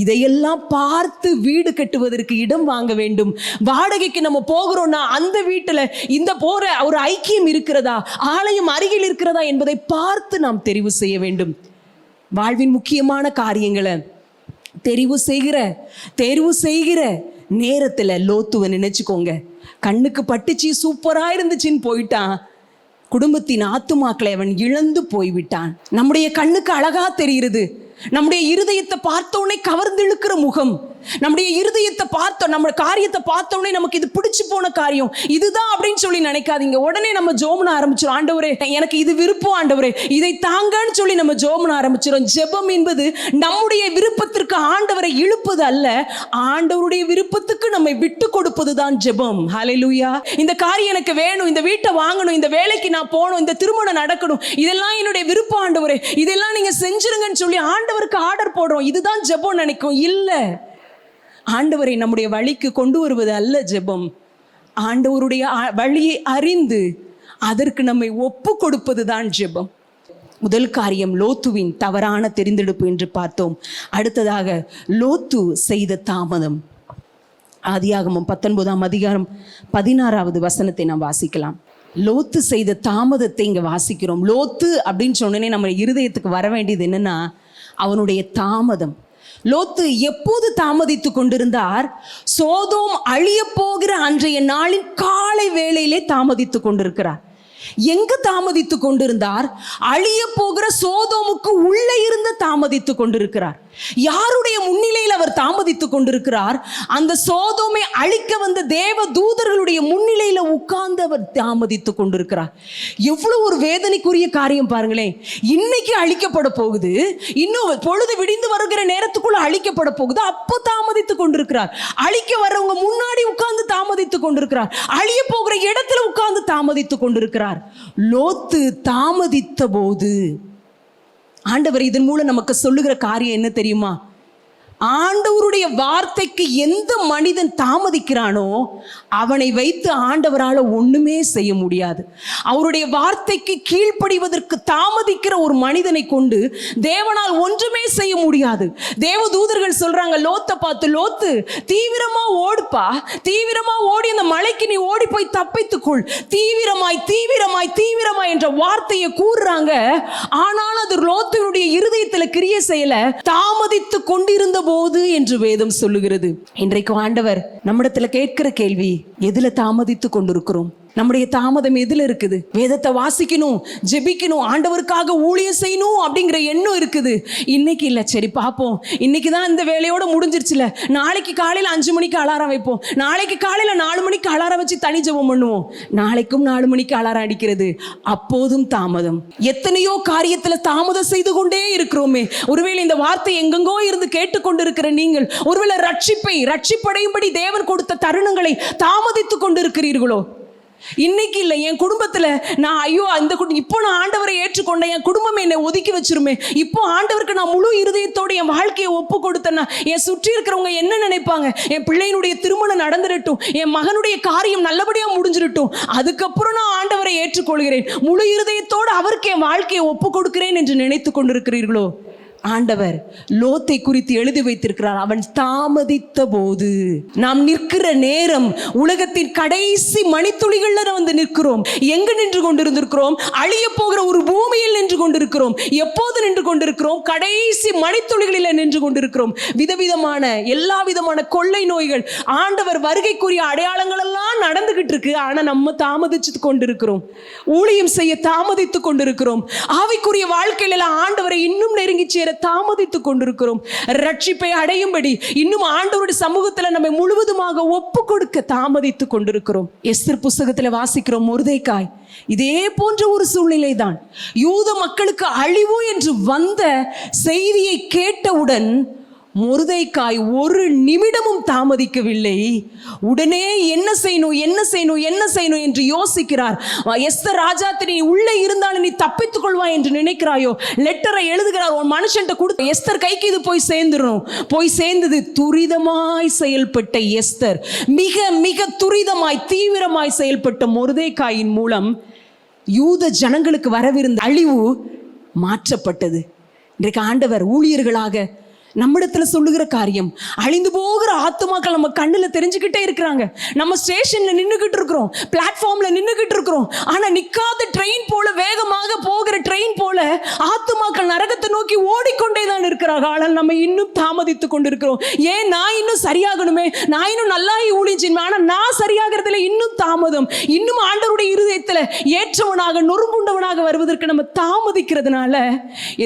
இதையெல்லாம் பார்த்து வீடு கட்டுவதற்கு இடம் வாங்க வேண்டும். வாடகைக்கு நம்ம போகிறோம்னா அந்த வீட்டுல இந்த போற ஒரு ஐக்கியம் இருக்கிறதா, ஆலயம் அருகில் இருக்கிறதா என்பதை பார்த்து நாம் தெரிவு செய்ய வேண்டும். வாழ்வின் முக்கியமான காரியங்களை தெரிவு செய்கிற நேரத்துல லோத்துவை நினைச்சுக்கோங்க. கண்ணுக்கு பட்டுச்சு, சூப்பரா இருந்துச்சுன்னு போயிட்டான், குடும்பத்தின் ஆத்துமாக்களை அவன் இழந்து போய்விட்டான். நம்முடைய கண்ணுக்கு அழகா தெரிகிறது, நம்முடைய இருதயத்தை பார்த்தோன்னே கவர்ந்து இழுக்கிற முகம், நம்முடைய இருதயத்தை பார்த்தோம், நம்ம காரியத்தை பார்த்தோன்னே நமக்கு இது பிடிச்சு போன காரியம் இதுதான் அப்படின்னு சொல்லி நினைக்காதீங்க. உடனே நம்ம ஜோம்ன ஆரம்பிச்சிடும், ஆண்டவரே எனக்கு இது விருப்பம், ஆண்டவரே இதை தாங்கன்னு சொல்லி நம்ம ஜோம்ன ஆரம்பிச்சிடும். ஜெபம் என்பது நம்முடைய விருப்பத்திற்கு ஆண்டவரை இழுப்பது அல்ல, ஆண்டவருடைய விருப்பத்துக்கு நம்மை விட்டு கொடுப்பது தான் ஜெபம். ஹல்லேலூயா. இந்த காரியம் எனக்கு வேணும், இந்த வீட்டை வாங்கணும், இந்த வேலைக்கு நான் போகணும், இந்த திருமணம் நடக்கணும், இதெல்லாம் என்னுடைய விருப்பம் ஆண்டவரே, இதெல்லாம் நீங்க செஞ்சிருங்கன்னு சொல்லி ஆண்டவருக்கு ஆர்டர் போடுறோம். இதுதான் ஜெபம் நினைக்கும். இல்ல, ஆண்டவரை நம்முடைய வழிக்கு கொண்டு வருவது அல்ல ஜெபம். ஆண்டவருடைய வழியை அறிந்து அதற்கு நம்மை ஒப்பு கொடுப்பது தான் ஜெபம். முதல் காரியம் லோத்துவின் தவறான தெரிந்தெடுப்பு என்று பார்த்தோம். அடுத்ததாக லோத்து செய்த தாமதம். ஆதியாகமம் 19ஆம் அதிகாரம் 16வது வசனத்தை நாம் வாசிக்கலாம். லோத்து செய்த தாமதத்தை இங்க வாசிக்கிறோம். லோத்து அப்படின்னு சொன்னோன்னே நம்ம இருதயத்துக்கு வர வேண்டியது என்னன்னா அவனுடைய தாமதம். லோத்து எப்போது தாமதித்து கொண்டிருந்தார்? சோதோம் அழிய போகிற அன்றைய நாளின் காலை வேளையிலே தாமதித்து கொண்டிருக்கிறார். எங்கு தாமதித்து கொண்டிருந்தார்? அழிய போகிற சோதோமுக்கு உள்ளே இருந்து தாமதித்து கொண்டிருக்கிறார். யாருடைய முன்னிலையில் அவர் தாமதித்து கொண்டிருக்கிறார்? அந்த சோதோமை அழிக்க வந்த தேவ தூதர்களுடைய முன்னிலையில உட்கார்ந்து அவர் தாமதித்து கொண்டிருக்கிறார். எவ்வளவு ஒரு வேதனைக்குரிய காரியம் பாருங்களேன். இன்னைக்கு அழிக்கப்பட போகுது, இன்னும் பொழுது விடிந்து வருகிற நேரத்துக்குள்ள அழிக்கப்பட போகுது, அப்போ தாமதித்து கொண்டிருக்கிறார். அழிக்க வர்றவங்க முன்னாடி உட்கார்ந்து தாமதித்து கொண்டிருக்கிறார், அழிய போகிற இடத்துல உட்கார்ந்து தாமதித்து கொண்டிருக்கிறார். லோத்து தாமதித்த போது ஆண்டவர் இதன் மூலம் நமக்கு சொல்லுகிற காரியம் என்ன தெரியுமா? ஆண்டவருடைய வார்த்தைக்கு எந்த மனிதன் தாமதிக்கிறானோ அவனை வைத்து ஆண்டவரால் ஒண்ணுமே செய்ய முடியாது. அவருடைய வார்த்தைக்கு கீழ்ப்படிவதற்கு தாமதிக்கிற ஒரு மனிதனை கொண்டு தேவனால் ஒன்றுமே செய்ய முடியாது. தேவதூதர்கள் சொல்றாங்க லோத்தை பார்த்து, லோத்து தீவிரமா ஓடுப்பா, தீவிரமா ஓடி அந்த மலைக்கு நீ ஓடி போய் தப்பித்துக்கொள், தீவிரமாய் தீவிரமாய் தீவிரமாய் என்ற வார்த்தையை கூறுறாங்க. ஆனால் அது லோத்தினுடைய இருதயத்துல கிரியை செய்யல, தாமதித்து கொண்டிருந்த போது என்று வேதம் சொல்லுகிறது. இன்றைக்கு ஆண்டவர் நம்மிடத்துல கேட்கிற கேள்வி, எதுல தாமதித்து கொண்டிருக்கிறோம்? நம்முடைய தாமதம் எதுல இருக்குது? வேதத்தை வாசிக்கணும், ஜெபிக்கணும், ஆண்டவருக்காக ஊழியம் செய்யணும் அப்படிங்கிற எண்ணம் இருக்குது. இன்னைக்கு இல்ல, சரி பார்ப்போம், இன்னைக்கு தான் இந்த வேலையோட முடிஞ்சிருச்சுல, நாளைக்கு காலையில 5 மணிக்கு அலாரம் வைப்போம், நாளைக்கு காலையில 4 மணிக்கு அலாரம் வச்சு தனி ஜெபம் பண்ணுவோம். நாளைக்கும் 4 மணிக்கு அலாரம் அடிக்கிறது, அப்போதும் தாமதம். எத்தனையோ காரியத்துல தாமதம் செய்து கொண்டே இருக்கிறோமே. ஒருவேளை இந்த வார்த்தை எங்கெங்கோ இருந்து கேட்டுக்கொண்டிருக்கிற நீங்கள் ஒருவேளை ரட்சிப்படையும்படி தேவன் கொடுத்த தருணங்களை தாமதித்து கொண்டிருக்கிறீர்களோ? இன்னைக்கு இல்லை, என் குடும்பத்துல நான் ஐயோ இப்போ நான் ஆண்டவரை ஏற்றுக்கொண்டேன், என் குடும்பம் என்னை ஒதுக்கி வச்சிருமே, இப்போ ஆண்டவருக்கு நான் முழு இருதயத்தோடு என் வாழ்க்கையை ஒப்பு கொடுத்தேன்னா என் சுற்றி இருக்கிறவங்க என்ன நினைப்பாங்க? என் பிள்ளையினுடைய திருமணம் நடந்துடட்டும், என் மகனுடைய காரியம் நல்லபடியா முடிஞ்சிடட்டும், அதுக்கப்புறம் நான் ஆண்டவரை ஏற்றுக்கொள்கிறேன், முழு இருதயத்தோடு அவருக்கு என் வாழ்க்கையை ஒப்பு கொடுக்கிறேன் என்று நினைத்து கொண்டிருக்கிறீர்களோ? ஆண்டவர் லோத்தை குறித்து எழுதி வைத்திருக்கிறார். அவன் தாமதித்த போது, நாம் நிற்கிற நேரம் உலகத்தின் கடைசி மணித்துளிகள்ல வந்து நிற்கிறோம். எங்க நின்று கொண்டிருந்திருக்கிறோம்? அழிய போகிற ஒரு பூமியில் நின்று கொண்டிருக்கிறோம். எப்போது நின்று கொண்டிருக்கிறோம்? கடைசி மணித்துளிகளில் நின்று கொண்டிருக்கிறோம். விதவிதமான எல்லா விதமான கொள்ளை நோய்கள், ஆண்டவர் வருகைக்குரிய அடையாளங்கள் எல்லாம் நடந்துகிட்டு இருக்கு. ஆனா நம்ம தாமதிச்சு கொண்டிருக்கிறோம், ஊழியம் செய்ய தாமதித்து கொண்டிருக்கிறோம். ஆவிக்குரிய வாழ்க்கையில ஆண்டவரை இன்னும் நெருங்கி சேர தாமதித்து கொண்டிருக்கிறோம். ரட்சிப்பை அடையும்படி இன்னும் ஆண்டவருடைய சமூகத்துல நம்ம முழுவதுமாக ஒப்பு கொடுக்க தாமதித்து கொண்டிருக்கிறோம். எஸ்தர் புஸ்தகத்துல வாசிக்கிறோம், மொர்தெகாய் இதே போன்ற ஒரு சூழ்நிலை தான். யூத மக்களுக்கு அழிவு என்று வந்த செய்தியை கேட்டவுடன் மொர்தெகாய் ஒரு நிமிடமும் தாமதிக்கவில்லை. உடனே என்ன செய்யணும் என்று யோசிக்கிறார். எஸ்தர் ராஜாத்தி, நீ உள்ளே இருந்தாலும் நீ தப்பித்துக் கொள்வாய் என்று நினைக்கிறாயோ? லெட்டரை எழுதுகிறார், ஒரு மனுஷன்ட்ட கொடுத்து எஸ்தர் கைக்கு இது போய் சேர்ந்துடும். போய் சேர்ந்தது. துரிதமாய் செயல்பட்ட எஸ்தர், மிக மிக துரிதமாய் தீவிரமாய் செயல்பட்ட மொர்தெகாயின் மூலம் யூத ஜனங்களுக்கு வரவிருந்த அழிவு மாற்றப்பட்டது. இன்றைக்கு ஆண்டவர் ஊழியர்களாக நம்மிடத்துல சொல்லுகிற காரியம், அழிந்து போகிற ஆத்துமாக்கள் நம்ம கண்ணுல தெரிஞ்சுக்கிட்டே இருக்கிறாங்க. நம்ம ஸ்டேஷன்ல நின்றுகிட்டு இருக்கிறோம், பிளாட்ஃபார்ம்ல நின்றுகிட்டு இருக்கிறோம். ஆனா நிக்காத ட்ரெயின் போல, வேகமாக போகிற ட்ரெயின் போல ஆத்துமாக்கள் நரகத்தை நோக்கி ஓடிக்கொண்டே தான் இருக்கிறாங்க. ஆனால் நம்ம இன்னும் தாமதித்து கொண்டிருக்கிறோம். ஏன்? நான் இன்னும் சரியாகணுமே, நான் இன்னும் நல்லா ஊழியம் செய்யணும். ஆனா நான் சரியாகிறதுல இன்னும் தாமதம். இன்னும் ஆண்டவருடைய இருதயத்துல ஏற்றவனாக நொறுங்குண்டவனாக வருவதற்கு நம்ம தாமதிக்கிறதுனால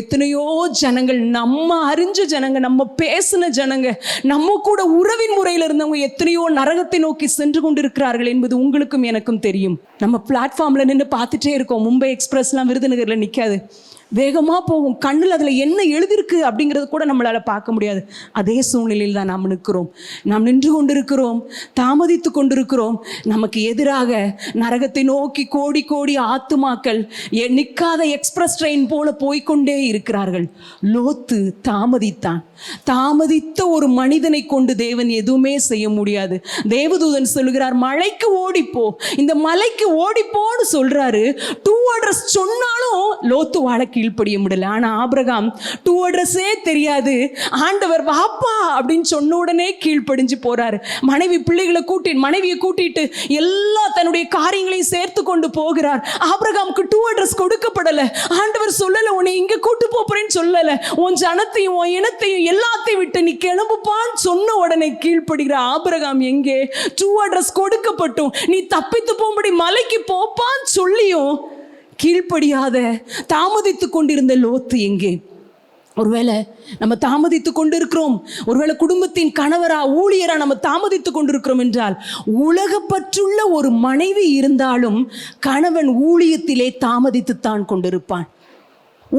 எத்தனையோ ஜனங்கள், நம்ம அறிஞ்ச ஜனங்கள், நம்ம பேசின ஜனங்க, நம்ம கூட உறவின் முறையில் இருந்தவங்க எத்தனையோ நரகத்தை நோக்கி சென்று கொண்டிருக்கிறார்கள் என்பது உங்களுக்கும் எனக்கும் தெரியும். நம்ம பிளாட்ஃபார்ம்ல நின்று பார்த்துட்டே இருக்கோம். மும்பை எக்ஸ்பிரஸ்லாம் விருதுநகர்ல நிற்காது, வேகமாக போகும். கண்ணில் அதில் என்ன எழுதிருக்கு அப்படிங்கிறது கூட நம்மளால் பார்க்க முடியாது. அதே சூழ்நிலையில் தான் நாம் நிற்கிறோம். நாம் நின்று கொண்டிருக்கிறோம், தாமதித்து கொண்டிருக்கிறோம். நமக்கு எதிராக நரகத்தை நோக்கி கோடி கோடி ஆத்துமாக்கள் நிற்காத எக்ஸ்பிரஸ் ட்ரெயின் போல போய்கொண்டே இருக்கிறார்கள். லோத்து தாமதித்தான். தாமதித்த ஒரு மனிதனை கொண்டு தேவன் எதுவுமே செய்ய முடியாது. தேவதூதன் சொல்லுகிறார், மலைக்கு ஓடிப்போ, இந்த மலைக்கு ஓடிப்போன்னு சொல்றாரு. 2 அட்ரஸ் சொன்னாலும் லோத்து வாழ கீழ்ப்படிய முடியல. ஆனா ஆபிரகாம் 2 அட்ரஸே தெரியாது, ஆண்டவர் வாப்பா அப்படின்னு சொன்ன உடனே கீழ்ப்படிஞ்சு போறாரு. மனைவியை கூட்டிட்டு எல்லா தன்னுடைய காரியங்களையும் சேர்த்து கொண்டு போகிறார். ஆபிரகாமுக்கு 2 அட்ரஸ் கொடுக்கப்படல. ஆண்டவர் சொல்லல, உன்னை இங்க கூட்டு போறேன்னு சொல்லல, உன் ஜனத்தையும் உன் இனத்தையும் எல்லாத்தையும் விட்டு நீ கிளம்புப்பான்னு சொன்ன உடனே கீழ்ப்படுகிற ஆபிரகாம் எங்கே? 2 அட்ரஸ் கொடுக்கப்பட்டும் நீ தப்பித்து போகும்படி மலைக்கு போப்பான்னு சொல்லியும் கீழ்ப்படியாத தாமதித்து கொண்டிருந்த லோத்து எங்கே? ஒருவேளை நம்ம தாமதித்து கொண்டிருக்கிறோம், ஒருவேளை குடும்பத்தின் கணவரா ஊழியரா நம்ம தாமதித்து கொண்டிருக்கிறோம் என்றால், உலகப்பற்றுள்ள ஒரு மனைவி இருந்தாலும் கணவன் ஊழியத்திலே தாமதித்துத்தான் கொண்டிருப்பான்.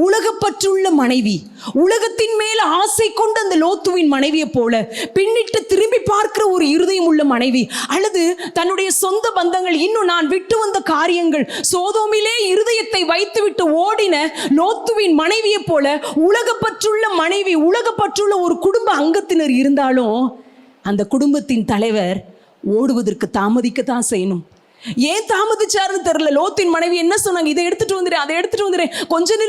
உலகப்பற்றுள்ள மனைவி, உலகத்தின் மேல ஆசை கொண்ட அந்த லோத்துவின் மனைவியை போல பின்னிட்டு திரும்பி பார்க்கிற ஒரு இருதயம் உள்ள மனைவி, அல்லது தன்னுடைய சொந்த பந்தங்கள், இன்னும் நான் விட்டு வந்த காரியங்கள், சோதோமிலே இருதயத்தை வைத்துவிட்டு ஓடின லோத்துவின் மனைவியை போல உலகப்பற்றுள்ள மனைவி, உலகப்பற்றுள்ள ஒரு குடும்ப அங்கத்தினர் இருந்தாலும் அந்த குடும்பத்தின் தலைவர் ஓடுவதற்கு தாமதிக்கத்தான் செய்யணும். ஏன் தாமதிச்சாருன்னு தெரியல. லோத்தின் மனைவி என்ன சொன்னாங்க? இதை எடுத்துட்டு வந்துடுறேன், அதை எடுத்துட்டு வந்துடுறேன், கொஞ்சம்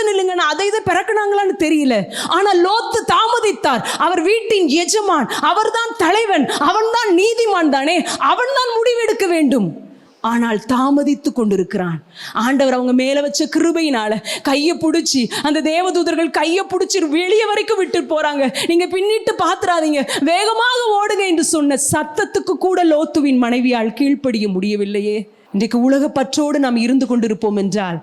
நில்லுங்க, அதை இதை பிறக்குனாங்களான்னு தெரியல. ஆனா லோத்து தாமதித்தார். அவர் வீட்டின் எஜமான், அவர்தான் தலைவன், அவன்தான் நீதிமான் தானே, அவன்தான் முடிவெடுக்க வேண்டும். ஆனால் தாமதித்து கொண்டிருக்கிறான். ஆண்டவர் அவங்க மேல வச்ச கிருபையினால கையை பிடிச்சி, அந்த தேவதூதர்கள் கையை பிடிச்சி வெளியே வரைக்கும் விட்டு போறாங்க. நீங்க பின்னிட்டு பாத்துறாதீங்க, வேகமாக ஓடுங்க என்று சொன்ன சத்தத்துக்கு கூட லோத்துவின் மனைவியால் கீழ்ப்படிய முடியவில்லையே. இன்றைக்கு உலக பற்றோடு நாம் இருந்து கொண்டிருப்போம் என்றால்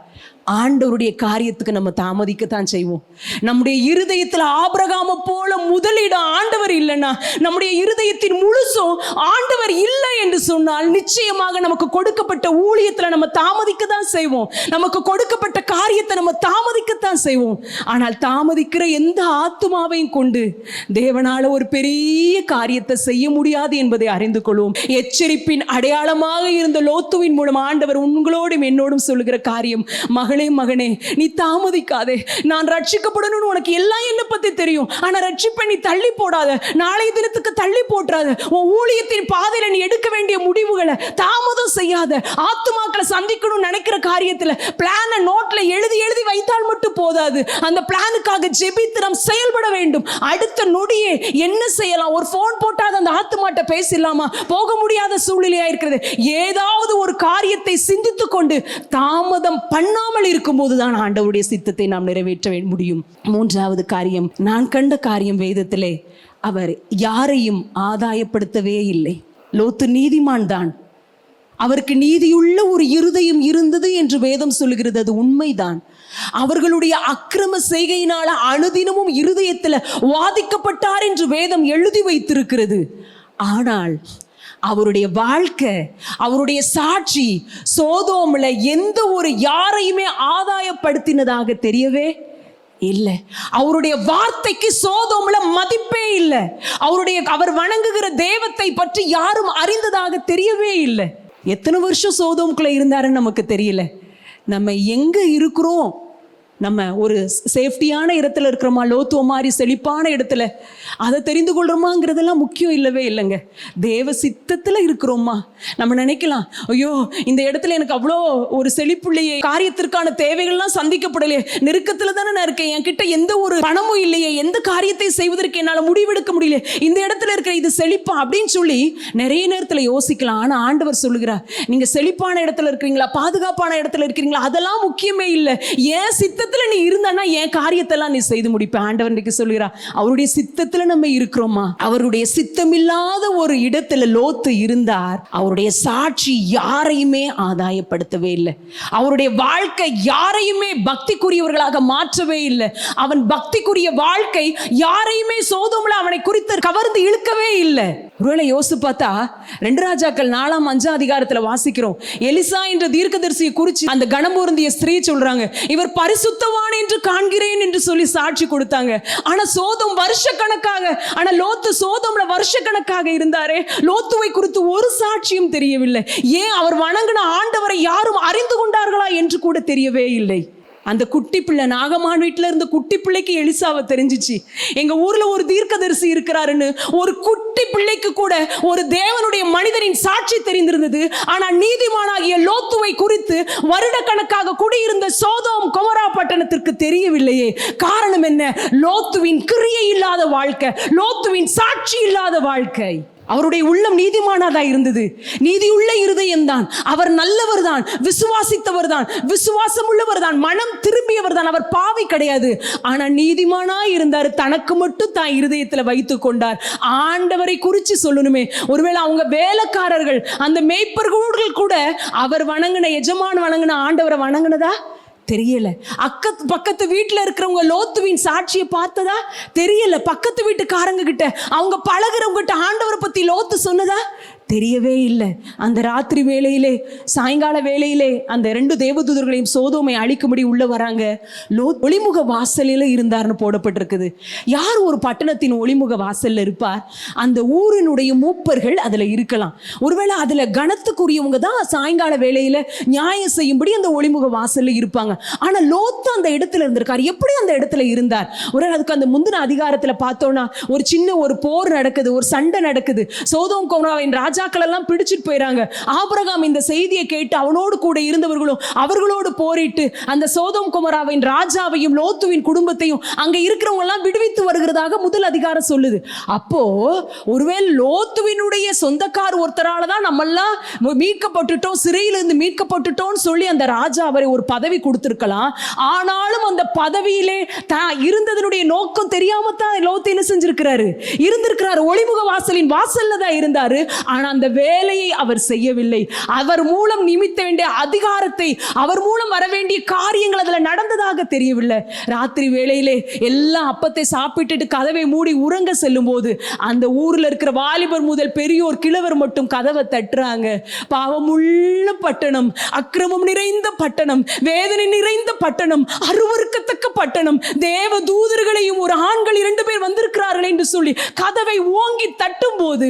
ஆண்டவருடைய காரியத்துக்கு நம்ம தாமதிக்கத்தான் செய்வோம். நம்முடைய இருதயத்தில் ஆபிரகாமை போல முதலிடம் ஆண்டவர் இல்லைன்னா, நம்முடைய இருதயத்தின் முழுசும் ஆண்டவர் இல்லை என்று சொன்னால், நிச்சயமாக நமக்கு கொடுக்கப்பட்ட ஊழியத்தில் நம்ம தாமதிக்கத்தான் செய்வோம். நமக்கு கொடுக்கப்பட்ட காரியத்தை நம்ம தாமதிக்கத்தான் செய்வோம். ஆனால் தாமதிக்கிற எந்த ஆத்துமாவையும் கொண்டு தேவனால ஒரு பெரிய காரியத்தை செய்ய முடியாது என்பதை அறிந்து கொள்வோம். எச்சரிப்பின் அடையாளமாக இருந்த லோத்துவின் மூலம் ஆண்டவர் உங்களோடும் என்னோடும் சொல்லுகிற காரியம், மகனே நீ தாமதிக்காதே. நான் ரட்சிக்கப்படணும்னு உனக்கு எல்லாம் என்ன பத்தி தெரியும், ஆனா ரட்சிப்பை நீ தள்ளி போடாத, நாளைய தினத்துக்கு தள்ளி போடாத. உன் ஊழியத்தின் பாதையில நீ எடுக்க வேண்டிய முடிவுகளை தாமதம் செய்யாத. ஆத்துமாக்களை சந்திக்கணும் நினைக்கிற காரியத்துல பிளான நோட்ல எழுதி வைத்தால் மட்டும் போதாது. அந்த பிளானுக்காக ஜெபித்து நாம் செயல்பட வேண்டும். அடுத்த நொடியே என்ன செய்யலாம்? ஒரு போன் போட்டாத அந்த ஆத்துமாட்ட பேசலாமா? போக முடியாத சூழ்நிலையா இருக்கிறது. ஏதாவது ஒரு காரியத்தை சிந்தித்துக் கொண்டு தாமதம் பண்ணாமல் இருக்கும்போதுதான் ஆண்டவருடைய சித்தத்தை நாம் நிறைவேற்ற முடியும். மூன்றாவது காரியம், நான் கண்ட காரியம், வேதத்திலே அவர் யாரையும் ஆதாயப்படுத்தவே இல்லை. லோத்து நீதிமான் தான், அவருக்கு நீதியுள்ள ஒரு இருதயம் இருந்தது என்று வேதம் சொல்லுகிறது. அது உண்மைதான். அவர்களுடைய அக்கிரம செய்கையினால அனுதினமும் இருதயத்தில் வாதிக்கப்பட்டார் என்று வேதம் எழுதி வைத்திருக்கிறது. ஆனால் அவருடைய வாழ்க்கை, அவருடைய சாட்சி சோதோமில் எந்த ஒரு யாரையுமே ஆதாயப்படுத்தினதாக தெரியவே இல்லை. அவருடைய வார்த்தைக்கு சோதோமில் மதிப்பே இல்லை. அவர் வணங்குகிற தெய்வத்தை பற்றி யாரும் அறிந்ததாக தெரியவே இல்லை. எத்தனை வருஷம் சோதோமுக்குள்ள இருந்தாருன்னு நமக்கு தெரியல. நம்ம எங்க இருக்கிறோம்? நம்ம ஒரு சேஃப்டியான இடத்துல இருக்கிறோமா, லோத்துவ மாதிரி செழிப்பான இடத்துல, அதை தெரிந்து கொள்றோமாங்கிறதெல்லாம் முக்கியம் இல்லவே இல்லைங்க. தேவ சித்தத்தில் இருக்கிறோமா? நம்ம நினைக்கலாம், ஐயோ இந்த இடத்துல எனக்கு அவ்வளோ ஒரு செழிப்புள்ளையே, காரியத்திற்கான தேவைகள்லாம் சந்திக்கப்படலையே, நெருக்கத்தில் தானே நான் இருக்கேன், என்கிட்ட எந்த ஒரு பணமும் இல்லையே, எந்த காரியத்தை செய்வதற்கு என்னால் முடிவெடுக்க முடியல, இந்த இடத்துல இருக்கிற இது செழிப்பா அப்படின்னு சொல்லி நிறைய நேரத்தில் யோசிக்கலாம். ஆனால் ஆண்டவர் சொல்லுகிறார், நீங்கள் செழிப்பான இடத்துல இருக்கிறீங்களா, பாதுகாப்பான இடத்துல இருக்கிறீங்களா, அதெல்லாம் முக்கியமே இல்லை. ஏன் சித்த நீ இருந்தானா என் காரியத்தெல்லாம் நீ செய்து முடிப்ப. ஆண்டவர் இன்னைக்கு சொல்லுகிறார், அவருடைய சித்தத்துல நம்ம இருக்கிறோமா? அவருடைய சித்தமில்லாத ஒரு இடத்துல லோத்து இருந்தார். அவருடைய சாட்சி யாரையுமே ஆதாயப்படுத்தவே இல்லை. அவருடைய வாழ்க்கை யாரையுமே பக்திக்குரியவர்களாக மாற்றவே இல்லை. அவன் பக்திக்குரிய வாழ்க்கை யாரையுமே சோதோமில் அவனை குறித்து கவர்ந்து இழுக்கவே இல்லை. ஒருவேளை யோசிச்சு பார்த்தா 2 ராஜாக்கள் 4-5 அதிகாரத்துல வாசிக்கிறோம், எலிசா என்ற தீர்க்கதரிசியை குறித்து அந்த கணமுருந்திய ஸ்திரீ சொல்றாங்க, இவர் பரிசுத்தவான் என்று காண்கிறேன் என்று சொல்லி சாட்சி கொடுத்தாங்க. ஆனா சோதோம் வருஷ கணக்காக, ஆனா லோத்து சோதோம்ல வருஷ கணக்காக இருந்தாரே, லோத்துவை குறித்து ஒரு சாட்சியும் தெரியவில்லை. ஏன் அவர் வணங்கின ஆண்டவரை யாரும் அறிந்து கொண்டார்களா என்று கூட தெரியவே இல்லை. அந்த குட்டி பிள்ளை, நாகமான் வீட்டில் இருந்த குட்டி பிள்ளைக்கு எலிசாவை தெரிஞ்சிச்சு, எங்க ஊர்ல ஒரு தீர்க்கதரிசி இருக்கிறாருன்னு. ஒரு குட்டி பிள்ளைக்கு கூட ஒரு தேவனுடைய மனிதனின் சாட்சி தெரிந்திருந்தது. ஆனா நீதிமானாகிய லோத்துவை குறித்து வருடக்கணக்காக குடியிருந்த சோதோம் கொமோரா பட்டணத்திற்கு தெரியவில்லையே. காரணம் என்ன? லோத்துவின் கிரியை இல்லாத வாழ்க்கை, லோத்துவின் சாட்சி இல்லாத வாழ்க்கை. அவருடைய உள்ளம் நீதிமானதா இருந்தது, நீதியுள்ள இருதயம் தான். அவர் நல்லவர் தான், விசுவாசித்தவர் தான், விசுவாசம் உள்ளவர் தான், மனம் திரும்பியவர் தான். அவர் பாவி கிடையாது. ஆனா நீதிமானா இருந்தார். தனக்கு மட்டும் தான் இருதயத்துல வைத்து கொண்டார். ஆண்டவரை குறித்து சொல்லணுமே, ஒருவேளை அவங்க வேலைக்காரர்கள், அந்த மேய்ப்பர்கள் கூட அவர் வணங்கின எஜமான் வணங்கின ஆண்டவரை வணங்கினதா தெரியல. பக்கத்து வீட்டுல இருக்கிறவங்க லோத்துவின் சாட்சியை பார்த்ததா தெரியல. பக்கத்து வீட்டுக்காரங்க கிட்ட, அவங்க பழகிறவங்க கிட்ட ஆண்டவரை பத்தி லோத்து சொன்னதா தெரியவே இல்லை. அந்த ராத்திரி வேளையிலே, சாயங்கால வேளையிலே அந்த 2 தேவதூதர்களையும் சோதோமை அழிக்கும்படி உள்ள வராங்க. லோத் ஒளிமுக வாசலில் இருந்தார்னு போடப்பட்டிருக்குது. யார் ஒரு பட்டணத்தின் ஒளிமுக வாசல்ல இருப்பார்? அந்த ஊரினுடைய மூப்பர்கள் அதுல இருக்கலாம். ஒருவேளை அதுல கனத்துக்குரியவங்க தான் சாயங்கால வேளையில நியாயம் செய்யும்படி அந்த ஒளிமுக வாசல்ல இருப்பாங்க. ஆனா லோத்து அந்த இடத்துல இருந்திருக்காரு. எப்படி அந்த இடத்துல இருந்தார்? ஒரு அதுக்கு அந்த முந்தின அதிகாரத்துல பார்த்தோம்னா ஒரு சின்ன ஒரு போர் நடக்குது, ஒரு சண்டை நடக்குது. சோதோம் கொமோராவின் ராஜாக்கள் எல்லாம் பிடிச்சிட்டு போயிறாங்க. ஆபிரகாம் இந்த செய்தியை கேட்டு அவனோடு கூட இருந்தவர்களும் அவர்களோடு போரிட்டு அந்த சோதோம் கொமோராவின் ராஜாவையும் லோத்துவின் குடும்பத்தையும் அங்க இருக்கிறவங்க எல்லாம் விடுவித்து வருகிறதாக முதல் அதிகாரம் சொல்லுது. அப்போ ஒருவேளை லோத்துவினுடைய சொந்தக்கார் ஒருத்தரால தான் நம்ம எல்லாம் மீட்கப்பட்டுட்டோம், சிறையிலிருந்து மீட்கப்பட்டுட்டோம்னு சொல்லி அந்த ராஜா அவரை ஒரு பதவி கொடுத்திருக்கலாம். ஆனாலும் அந்த பதவியிலே இருந்ததனுடைய நோக்கம் தெரியாம தான் லோத்து என்ன செஞ்சிருக்கிறாரு, இருந்திருக்கிறாரு. ஒளிமுக வாசலின் வாசல்ல தான் இருந்தாரு. ஆனா அந்த வேலையை அவர் செய்யவில்லை. அவர் மூலம் நிமித்த வேண்டிய அதிகாரத்தை, அவர் மூலம் வர வேண்டிய காரியங்கள் அதுல நடந்ததாக தெரியவில்லை. ராத்திரி வேளையிலே எல்லாம் அப்பத்தை சாப்பிட்டுட்டு கதவை மூடி உறங்க செல்லும் போது அந்த ஊர்ல இருக்கிற வாலிபர் முதல் பெரியோர் கிழவர் மட்டும் கதவை தட்டுறாங்க. பாவமுள்ள பட்டணம், அக்கிரமம் நிறைந்த பட்டணம், வேதனை நிறைந்த பட்டணம், அருவருக்கத்தக்க பட்டணம், தேவ தூதர்களையும் ஒரு ஆண்கள் 2 பேர் வந்திருக்கிறார்கள் என்று சொல்லி கதவை ஓங்கி தட்டும் போது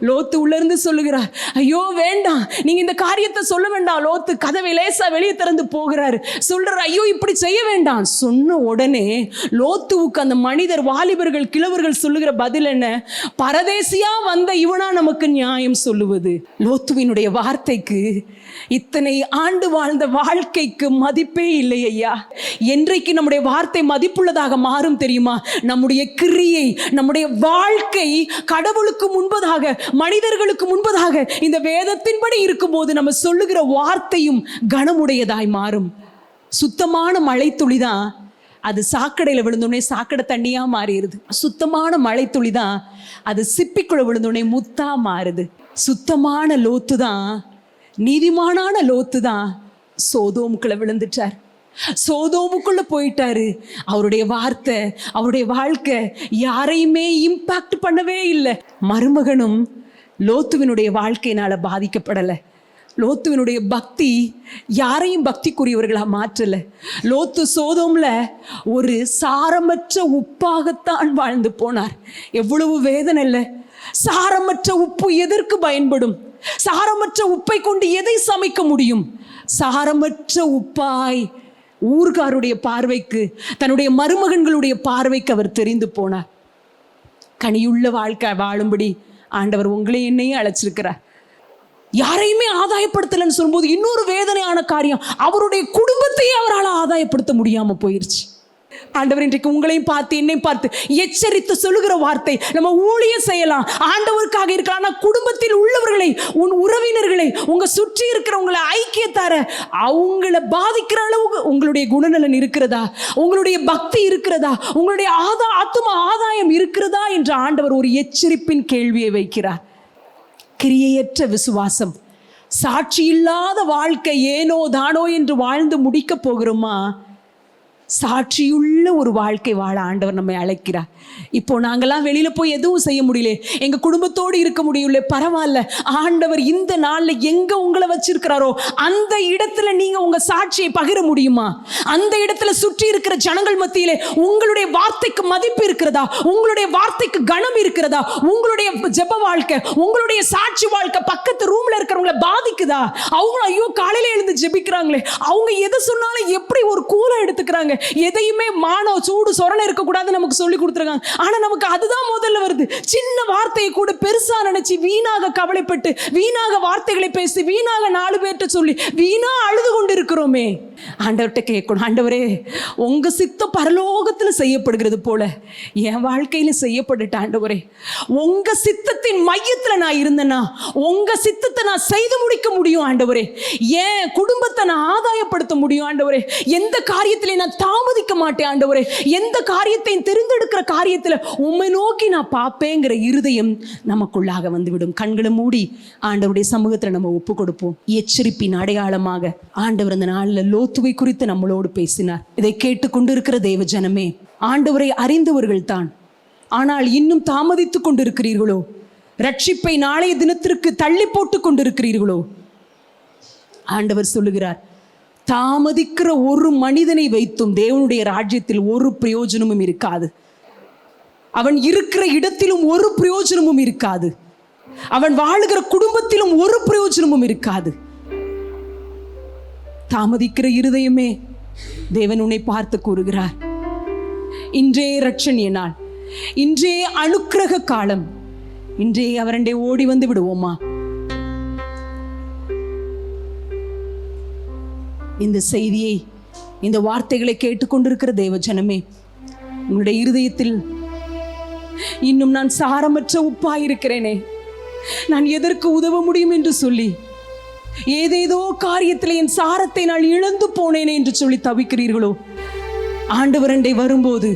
லோத்து உள்ள இருந்து சொல்லுகிறார், ஐயோ வேண்டாம், நீங்க இந்த காரியத்தை சொல்ல வேண்டாம். லோத்து கதவை லேசா வெளியே திறந்து போகிறாரு. சொல்றாரு, ஐயோ இப்படி செய்ய வேண்டாம். சொன்ன உடனே லோத்துவுக்கு அந்த மனிதர், வாலிபர்கள், கிழவர்கள் சொல்லுகிற பதில் என்ன? பரதேசியா வந்த இவனா நமக்கு நியாயம் சொல்லுவது? லோத்துவினுடைய வார்த்தைக்கு, இத்தனை ஆண்டு வாழ்ந்த வாழ்க்கைக்கு மதிப்பே இல்லை ஐயா. என்றைக்கு நம்முடைய வார்த்தை மதிப்புள்ளதாக மாறும் தெரியுமா? நம்முடைய கிரியை, நம்முடைய வாழ்க்கை கடவுளுக்கு முன்பதாக, மனிதர்களுக்கு முன்பதாக இந்த வேதத்தின்படி இருக்கும்போது நம்ம சொல்லுகிற வார்த்தையும் கனமுடையதாய் மாறும். சுத்தமான மழை துளிதான் அது சாக்கடையில் விழுந்தோடனே சாக்கடை தண்ணியா மாறிடுது. சுத்தமான மழை துளிதான் அது சிப்பிக்குள்ள விழுந்தோடனே முத்தா மாறுது. சுத்தமான லோத்து தான், நீதிமானான லோத்து தான் சோதோமுக்குள்ள விழுந்துட்டார். சோதோமுக்குள்ள போயிட்டாரு. அவருடைய வார்த்தை, அவருடைய வாழ்க்கை யாரையுமே இம்பாக்ட் பண்ணவே இல்லை. மருமகனும் லோத்துவினுடைய வாழ்க்கையினால பாதிக்கப்படலை. லோத்துவினுடைய பக்தி யாரையும் பக்திக்குரியவர்களா மாற்றல. லோத்து சோதோம்ல ஒரு சாரமற்ற உப்பாகத்தான் வாழ்ந்து போனார். எவ்வளவு வேதனை இல்லை! சாரமற்ற உப்பு எதற்கு பயன்படும்? சாரமற்ற உப்பை கொண்டு எதை சமைக்க முடியும்? சாரமற்ற உப்பாய் ஊர்காருடைய பார்வைக்கு, தன்னுடைய மருமகன்களுடைய பார்வைக்கு அவர் தெரிந்து போனார். கனியுள்ள வாழ்க்கை வாழும்படி ஆண்டவர் உங்களை என்னையும் அழைச்சிருக்கிறார். யாரையுமே ஆதாயப்படுத்தலன்னு சொல்லும்போது இன்னொரு வேதனையான காரியம், அவருடைய குடும்பத்தையே அவரால் ஆதாயப்படுத்த முடியாம போயிருச்சு. ஆண்டவர் இன்றைக்கு உங்களையும் பார்த்து என்னையும் பார்த்து எச்சரித்து சொல்லுகிற வார்த்தை, நம்ம ஊழியம் செய்யலாம், ஆண்டவருக்காக இருக்கலாம், ஆனால் குடும்பத்தில் உள்ளவர்களை, உன் உறவினர்களை, உங்க சுற்றி இருக்கிறவங்களை ஐக்கியத்தார அவங்களை பாதிக்கிற அளவுக்கு உங்களுடைய குணநலன் இருக்கிறதா, உங்களுடைய பக்தி இருக்கிறதா, உங்களுடைய ஆத்ம ஆதாயம் இருக்கிறதா என்று ஆண்டவர் ஒரு எச்சரிப்பின் கேள்வியை வைக்கிறார். கிரியையற்ற விசுவாசம், சாட்சி இல்லாத வாழ்க்கை, ஏனோ தானோ என்று வாழ்ந்து முடிக்க போகிறோமா? சாட்சியுள்ள ஒரு வாழ்க்கை வாழ ஆண்டவர் நம்மை அழைக்கிறார். இப்போ நாங்கெல்லாம் வெளியில போய் எதுவும் செய்ய முடியல, எங்க குடும்பத்தோடு இருக்க முடியல, பரவாயில்ல. ஆண்டவர் இந்த நாள்ல எங்க உங்களை வச்சிருக்கிறாரோ அந்த இடத்துல நீங்க உங்க சாட்சியை பகிர முடியுமா? அந்த இடத்துல சுற்றி இருக்கிற ஜனங்கள் மத்தியிலே உங்களுடைய வார்த்தைக்கு மதிப்பு இருக்கிறதா? உங்களுடைய வார்த்தைக்கு கனம் இருக்கிறதா? உங்களுடைய ஜெப வாழ்க்கை, உங்களுடைய சாட்சி வாழ்க்கை பக்கத்து ரூம்ல இருக்கிறவங்களை பாதிக்குதா? அவங்க ஐயோ காலையில எழுந்து ஜெபிக்கிறாங்களே, அவங்க எதை சொன்னாலும் எப்படி ஒரு கூலை எடுத்துக்கிறாங்க, எதையுமே மானோ சூடு சொரணை இருக்கக்கூடாது நமக்கு சொல்லி கொடுத்துருக்காங்க. ஆனா நமக்கு அதுதான் முதல்ல வருது. சின்ன வார்த்தையை கூட பெருசா நினைச்சு வீணாக கவலைப்பட்டு, வீணாக வார்த்தைகளை பேசி, வீணாக 4 பேர்ட்ட சொல்லி வீணா அழுது கொண்டு இருக்கிறோமே. ஆண்டவர்கிட்ட கேட்கணும், ஆண்டவரே உங்க சித்தம் பரலோகத்துல செய்யப்படுகிறது போல என் வாழ்க்கையில செய்யப்பட்டுட்ட ஆண்டவரே. உங்க சித்தத்தின் மையத்துல நான் இருந்தேன்னா உங்க சித்தத்தை நான் செய்து முடிக்க முடியும் ஆண்டவரே. என் குடும்பத்தை நான் ஆதாயப்படுத்த முடியும் ஆண்டவரே. எந்த காரியத்திலே நான் தாமதிக்க மாட்டேன் ஆண்டவரே. எந்த காரியத்தையும் தெரிந்தெடுக்கிற காரியத்துல உம்மை நோக்கி நான் பார்ப்பேங்கிற இருதயம் நமக்குள்ளாக வந்துவிடும். கண்களை மூடி ஆண்டவருடைய சமூகத்துல நம்ம ஒப்பு கொடுப்போம். எச்சரிப்பின் அடையாளமாக ஆண்டவர் அந்த நாளில் லோத்துவை குறித்து நம்மளோடு பேசினார். இதை கேட்டுக்கொண்டு இருக்கிற தேவ ஜனமே, ஆண்டவரை அறிந்தவர்கள் தான், ஆனால் இன்னும் தாமதித்துக் கொண்டிருக்கிறீர்களோ? ரட்சிப்பை நாளைய தினத்திற்கு தள்ளி போட்டு கொண்டிருக்கிறீர்களோ? ஆண்டவர் சொல்லுகிறார், தாமதிக்கிற ஒரு மனிதனை வைத்தும் தேவனுடைய ராஜ்யத்தில் ஒரு பிரயோஜனமும் இருக்காது. அவன் இருக்கிற இடத்திலும் ஒரு பிரயோஜனமும் இருக்காது. அவன் வாழுகிற குடும்பத்திலும் ஒரு பிரயோஜனமும் இருக்காது. தாமதிக்கிற இருதயமே, தேவன் உன்னை பார்த்து கூறுகிறார், இன்றே ரட்சணிய நாள், இன்றே அனுக்கிரக காலம், இன்றே அவரண்டே ஓடி வந்து விடுவோமா? இந்த செய்தியை, இந்த வார்த்தைகளை கேட்டுக்கொண்டிருக்கிற தேவ ஜனமே, உங்களுடைய இருதயத்தில் இன்னும் நான் சாரமற்ற உப்பாயிருக்கிறேனே, நான் எதற்கு உதவ முடியும் என்று சொல்லி ஏதேதோ காரியத்தில் என் சாரத்தை நான் இழந்து போனேனே என்று சொல்லி தவிக்கிறீர்களோ? ஆண்டவரண்டை வரும்போது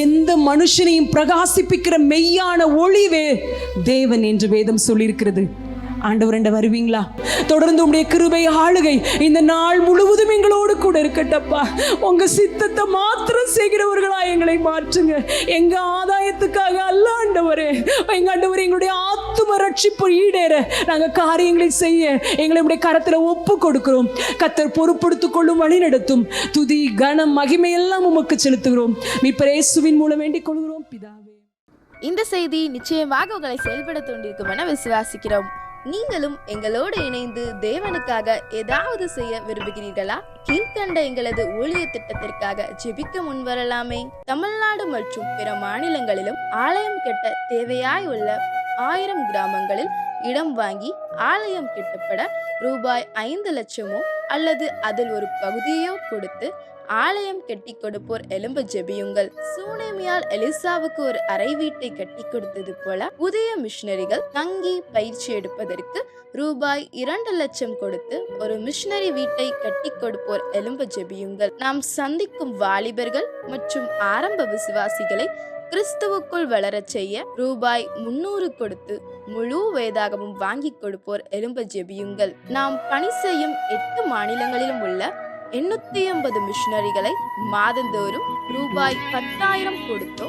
எந்த மனுஷனையும் பிரகாசிப்பிக்கிற மெய்யான ஒளிவே தேவன் என்று வேதம் சொல்லியிருக்கிறது. ஆண்டவரண்டை வருவீங்களா? தொடர்ந்து உடைய கிருபை ஆளுகை இந்த நாள் முழுவதும் எங்களோடு கூட இருக்கட்டப்பா. உங்க சித்தத்தை மாத்திரம் செய்கிறவர்களா எங்களை மாற்றுங்க. எங்க ஆதாயத்துக்காக அல்ல ஆண்டவரே. எங்க ஆண்டவரே, எங்களுடைய ஆத்தும ரட்சிப்பு ஈடேற நாங்க காரியங்களை செய்ய எங்களை உடைய கரத்துல ஒப்பு கொடுக்கிறோம். கர்த்தர் பொறுப்படுத்திக் கொள்ளும், வழி நடத்தும். துதி கனம் மகிமை எல்லாம் உமக்கு செலுத்துகிறோம். மீட்பர் இயேசுவின் மூலம் வேண்டிக் கொள்கிறோம் பிதாவே. இந்த செய்தி நிச்சயமாக உங்களை செயல்பட தூண்டிருக்கும் என விசுவாசிக்கிறோம். நீங்களும் எங்களோடு இணைந்து தேவனுக்காக ஏதாவது செய்ய விரும்புகிறீர்களா? கீழ்கண்ட எங்களது ஊழிய திட்டத்திற்காக ஜெபிக்க முன்வரலாமே. தமிழ்நாடு மற்றும் பிற மாநிலங்களிலும் ஆலயம் கட்ட தேவையாய் உள்ள 1000 கிராமங்களில் இடம் வாங்கி ஆலயம் கட்டப்பட ரூபாய் 5 லட்சமோ அல்லது அதில் ஒரு பகுதியோ கொடுத்து ஆலயம் கட்டி கொடுப்போர் எழும்ப ஜெபியுங்கள். சூனேமியால் எலிசாவுக்கு ஒரு அறை வீட்டை கட்டி கொடுத்தது போல புதிய மிஷனரிகள் தங்கி பயிற்சி எடுப்பதற்கு ரூபாய் 2 லட்சம் கொடுத்து ஒரு மிஷனரி வீட்டை கட்டி கொடுப்போர் எழும்ப ஜெபியுங்கள். நாம் சந்திக்கும் வாலிபர்கள் மற்றும் ஆரம்ப விசுவாசிகளை கிறிஸ்துவுக்குள் வளரச் செய்ய ரூபாய் 300 கொடுத்து முழு வேதாகமும் வாங்கி கொடுப்போர் எழும்ப ஜெபியுங்கள். நாம் பணி செய்யும் 8 மாநிலங்களிலும் உள்ள 880 மிஷனரிகளை மாதந்தோறும் ரூபாய் 10,000 கொடுத்தோ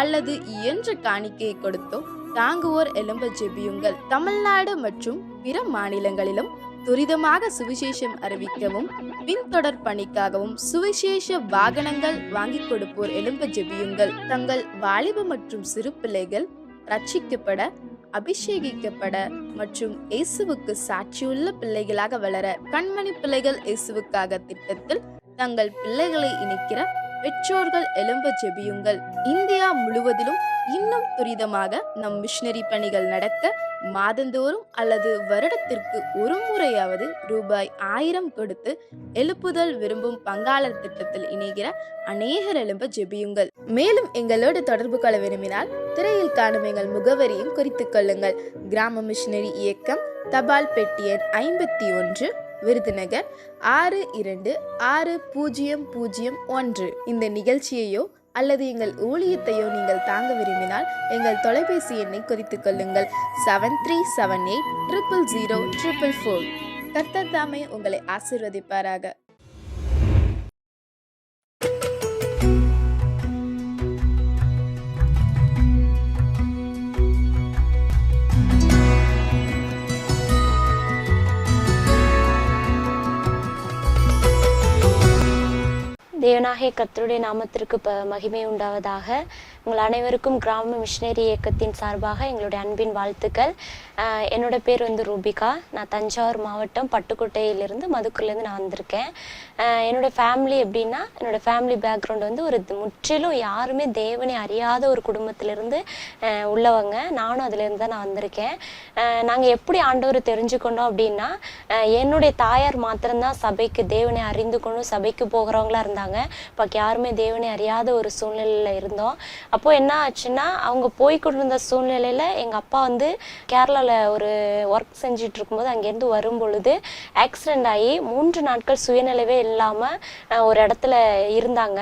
அல்லது இயன்ற காணிக்கையை கொடுத்தோ தாங்குவோர் எழும்ப ஜெபியுங்கள். தமிழ்நாடு மற்றும் பிற மாநிலங்களிலும் துரிதமாக சுவிசேஷம் அறிவிக்கவும் பின்தொடர் பணிக்காகவும் சுவிசேஷ வாகனங்கள் வாங்கி கொடுப்போர் எழும்ப ஜெபியுங்கள். தங்கள் வாலிப மற்றும் சிறு பிள்ளைகள் ரட்சிக்கப்பட, அபிஷேகிக்கப்பட மற்றும் இயேசுவுக்கு சாட்சியுள்ள பிள்ளைகளாக வளர கண்மணி பிள்ளைகள் இயேசுவுக்காக திட்டத்தில் தங்கள் பிள்ளைகளை இணைக்கிற பெற்றோர்கள் எழும்ப ஜெபியுங்கள். இந்தியா முழுவதிலும் இன்னும் துரிதமாக நம் மிஷனரி பணிகள் நடக்க மாதந்தோறும் அல்லது வருடத்திற்கு ஒரு முறையாவது ரூபாய் 1000 கொடுத்து எழுப்புதல் விரும்பும் பங்காளர் திட்டத்தில் இணைகிற அநேகர் எழும்ப ஜெபியுங்கள். மேலும் எங்களோடு தொடர்பு கொள்ள விரும்பினால் திரையில் காணும் எங்கள் முகவரியும் குறித்துக் கொள்ளுங்கள். கிராம மிஷனரி இயக்கம், தபால் பெட்டி எண் 51, விருதுநகர் 626001. இந்த நிகழ்ச்சியையோ அல்லது எங்கள் ஊழியத்தையோ நீங்கள் தாங்க விரும்பினால் எங்கள் தொலைபேசி எண்ணை குறித்துக் கொள்ளுங்கள். 7378000444. கர்த்தர் தாமே உங்களை ஆசீர்வதிப்பாராக. தேவனாகிய கர்த்தருடைய நாமத்திற்கு மகிமை உண்டாவதாக. உங்கள் அனைவருக்கும் கிராம மிஷனரி இயக்கத்தின் சார்பாக எங்களுடைய அன்பின் வாழ்த்துக்கள். என்னோட பேர் ரூபிகா. நான் தஞ்சாவூர் மாவட்டம் பட்டுக்கோட்டையிலிருந்து மதுக்கூர்லேருந்து நான் வந்திருக்கேன். என்னோடய ஃபேமிலி எப்படின்னா, என்னோடய ஃபேமிலி பேக்ரவுண்ட் ஒரு முற்றிலும் யாருமே தேவனை அறியாத ஒரு குடும்பத்திலேருந்து உள்ளவங்க. நானும் அதுலேருந்து தான் நான் வந்திருக்கேன். நாங்கள் எப்படி ஆண்டவரை தெரிஞ்சுக்கொண்டோம் அப்படின்னா, என்னுடைய தாயார் மாத்திரம்தான் சபைக்கு தேவனை அறிந்து கொண்டு சபைக்கு போகிறவங்களா இருந்தாங்க. இப்போ யாருமே தேவனை அறியாத ஒரு சூழ்நிலையில் இருந்தோம். அப்போது என்ன ஆச்சுன்னா, அவங்க போய் கொண்டிருந்த சூழ்நிலையில் எங்கள் அப்பா கேரளாவில் ஒரு ஒர்க் செஞ்சுட்டு இருக்கும்போது அங்கேருந்து வரும் பொழுது ஆக்சிடெண்ட் ஆகி 3 நாட்கள் சுயநிலைவே இல்லாமல் ஒரு இடத்துல இருந்தாங்க.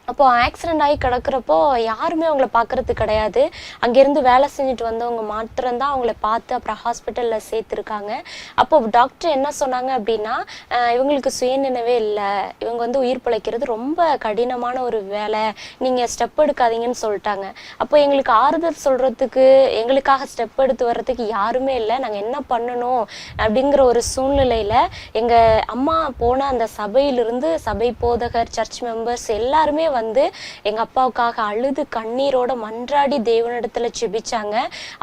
அப்போ ஆக்சிடென்ட் ஆகி கிடக்கிறப்போ யாருமே அவங்கள பார்க்கறது கிடையாது. அங்கேருந்து வேலை செஞ்சுட்டு வந்தவங்க மாத்திரம்தான் அவங்கள பார்த்து அப்புறம் ஹாஸ்பிட்டலில் சேர்த்துருக்காங்க. அப்போ டாக்டர் என்ன சொன்னாங்க அப்படின்னா, இவங்களுக்கு சுயநினைவே இல்லை, இவங்க வந்து உயிர் பிழைக்கிறது ரொம்ப கடினமான ஒரு வேலை, நீங்கள் ஸ்டெப் எடுக்காதீங்கன்னு சொல்லிட்டாங்க. அப்போ எங்களுக்கு ஆறுதல் சொல்கிறதுக்கு, எங்களுக்காக ஸ்டெப் எடுத்து வர்றதுக்கு யாருமே இல்லை. நாங்கள் என்ன பண்ணணும் அப்படிங்கிற ஒரு சூழ்நிலையில் எங்கள் அம்மா போன அந்த சபையிலிருந்து சபை போதகர், சர்ச் மெம்பர்ஸ் எல்லாருமே வந்து எங்கள் அப்பாவுக்காக அழுது கண்ணீரோட மன்றாடி தேவனிடத்துல செபிச்சாங்க.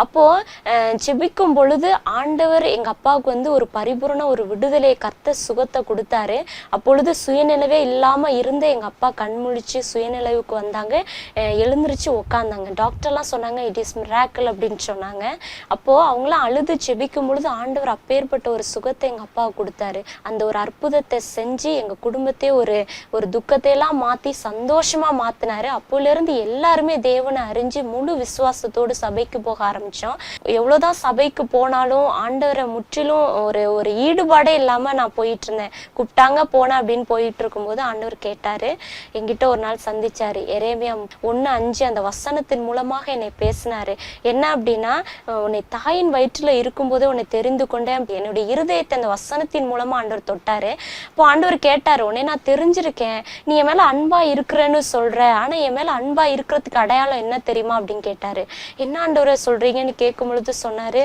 அப்போது செபிக்கும் பொழுது ஆண்டவர் எங்கள் அப்பாவுக்கு வந்து ஒரு பரிபூர்ண ஒரு விடுதலையை, கர்த்தர் சுகத்தை கொடுத்தாரு. அப்பொழுது சுயநினைவே இல்லாமல் இருந்த எங்கள் அப்பா கண்முழிச்சு சுயநினைவுக்கு வந்தாங்க, எழுந்திரிச்சு உக்காந்தாங்க. டாக்டர்லாம் சொன்னாங்க இட் இஸ் மிராக்கிள் அப்படின்னு சொன்னாங்க. அப்போது அவங்களாம் அழுது செபிக்கும் பொழுது ஆண்டவர் அப்பேற்பட்ட ஒரு சுகத்தை எங்கள் அப்பாவுக்கு கொடுத்தாரு. அந்த ஒரு அற்புதத்தை செஞ்சு எங்கள் குடும்பத்தையே ஒரு துக்கத்தையெல்லாம் மாற்றி சந்தோஷமாக மாற்றினாரு. அப்போலேருந்து எல்லாருமே தேவனை அறிஞ்சு முழு விசுவாசத்தோடு சபைக்கு போக ஆரம்பித்தோம். எவ்வளோதான் சபைக்கு போனாலும் ஆண்டவரை முற்றிலும் ஒரு ஈடுபாடே இல்லாமல் நான் போயிட்டு இருந்தேன். கூப்பிட்டாங்க போனேன் அப்படின்னு போயிட்டு இருக்கும்போது ஆண்டவர் கேட்டார், என்கிட்ட ஒரு நாள் சந்திச்சார். எரேமியா 1:5 அந்த வசனத்தின் மூலமாக என்னை பேசினார். என்ன அப்படின்னா, உன்னை தாயின் வயிற்றில் இருக்கும்போதே உன்னை தெரிந்து கொண்டேன். என்னுடைய இருதயத்தை அந்த வசனத்தின் மூலமாக ஆண்டவர் தொட்டார். இப்போ ஆண்டவர் கேட்டார், உன்னை நான் தெரிஞ்சிருக்கேன், நீ என் மேலே அன்பாக இருக்கிறேன்னு சொல்ற, ஆனா என் மேல அன்பா இருக்கிறதுக்கு அடையாளம் என்ன தெரியுமா அப்படின்னு கேட்டாரு. என்ன ஆண்டவரை சொல்றீங்கன்னு கேட்கும் பொழுது சொன்னாரு,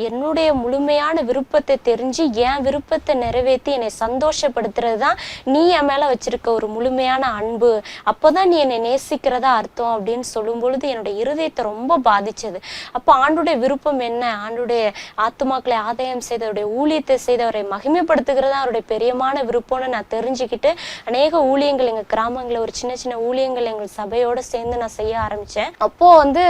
என்னுடைய முழுமையான விருப்பத்தை தெரிஞ்சு என் விருப்பத்தை நிறைவேற்றி என்னை சந்தோஷப்படுத்துறது தான் நீ என் மேல வச்சிருக்க ஒரு முழுமையான அன்பு, அப்போதான் நீ என்னை நேசிக்கிறதா அர்த்தம் அப்படின்னு சொல்லும் பொழுது என்னுடைய இருதயத்தை ரொம்ப பாதிச்சது. அப்போ ஆண்டுடைய விருப்பம் என்ன, ஆண்டுடைய ஆத்துமாக்களை ஆதாயம் செய்தவருடைய ஊழியத்தை செய்தவரை மகிமைப்படுத்துகிறதா அவருடைய பெரியமான விருப்பம்னு நான் தெரிஞ்சுக்கிட்டு அநேக ஊழியங்கள் எங்க கிராமங்களில் ஒரு சின்ன சின்ன ஊழியங்கள் எங்கள் சபையோட சேர்ந்து நான் செய்ய ஆரம்பிச்சேன். அப்போ வந்து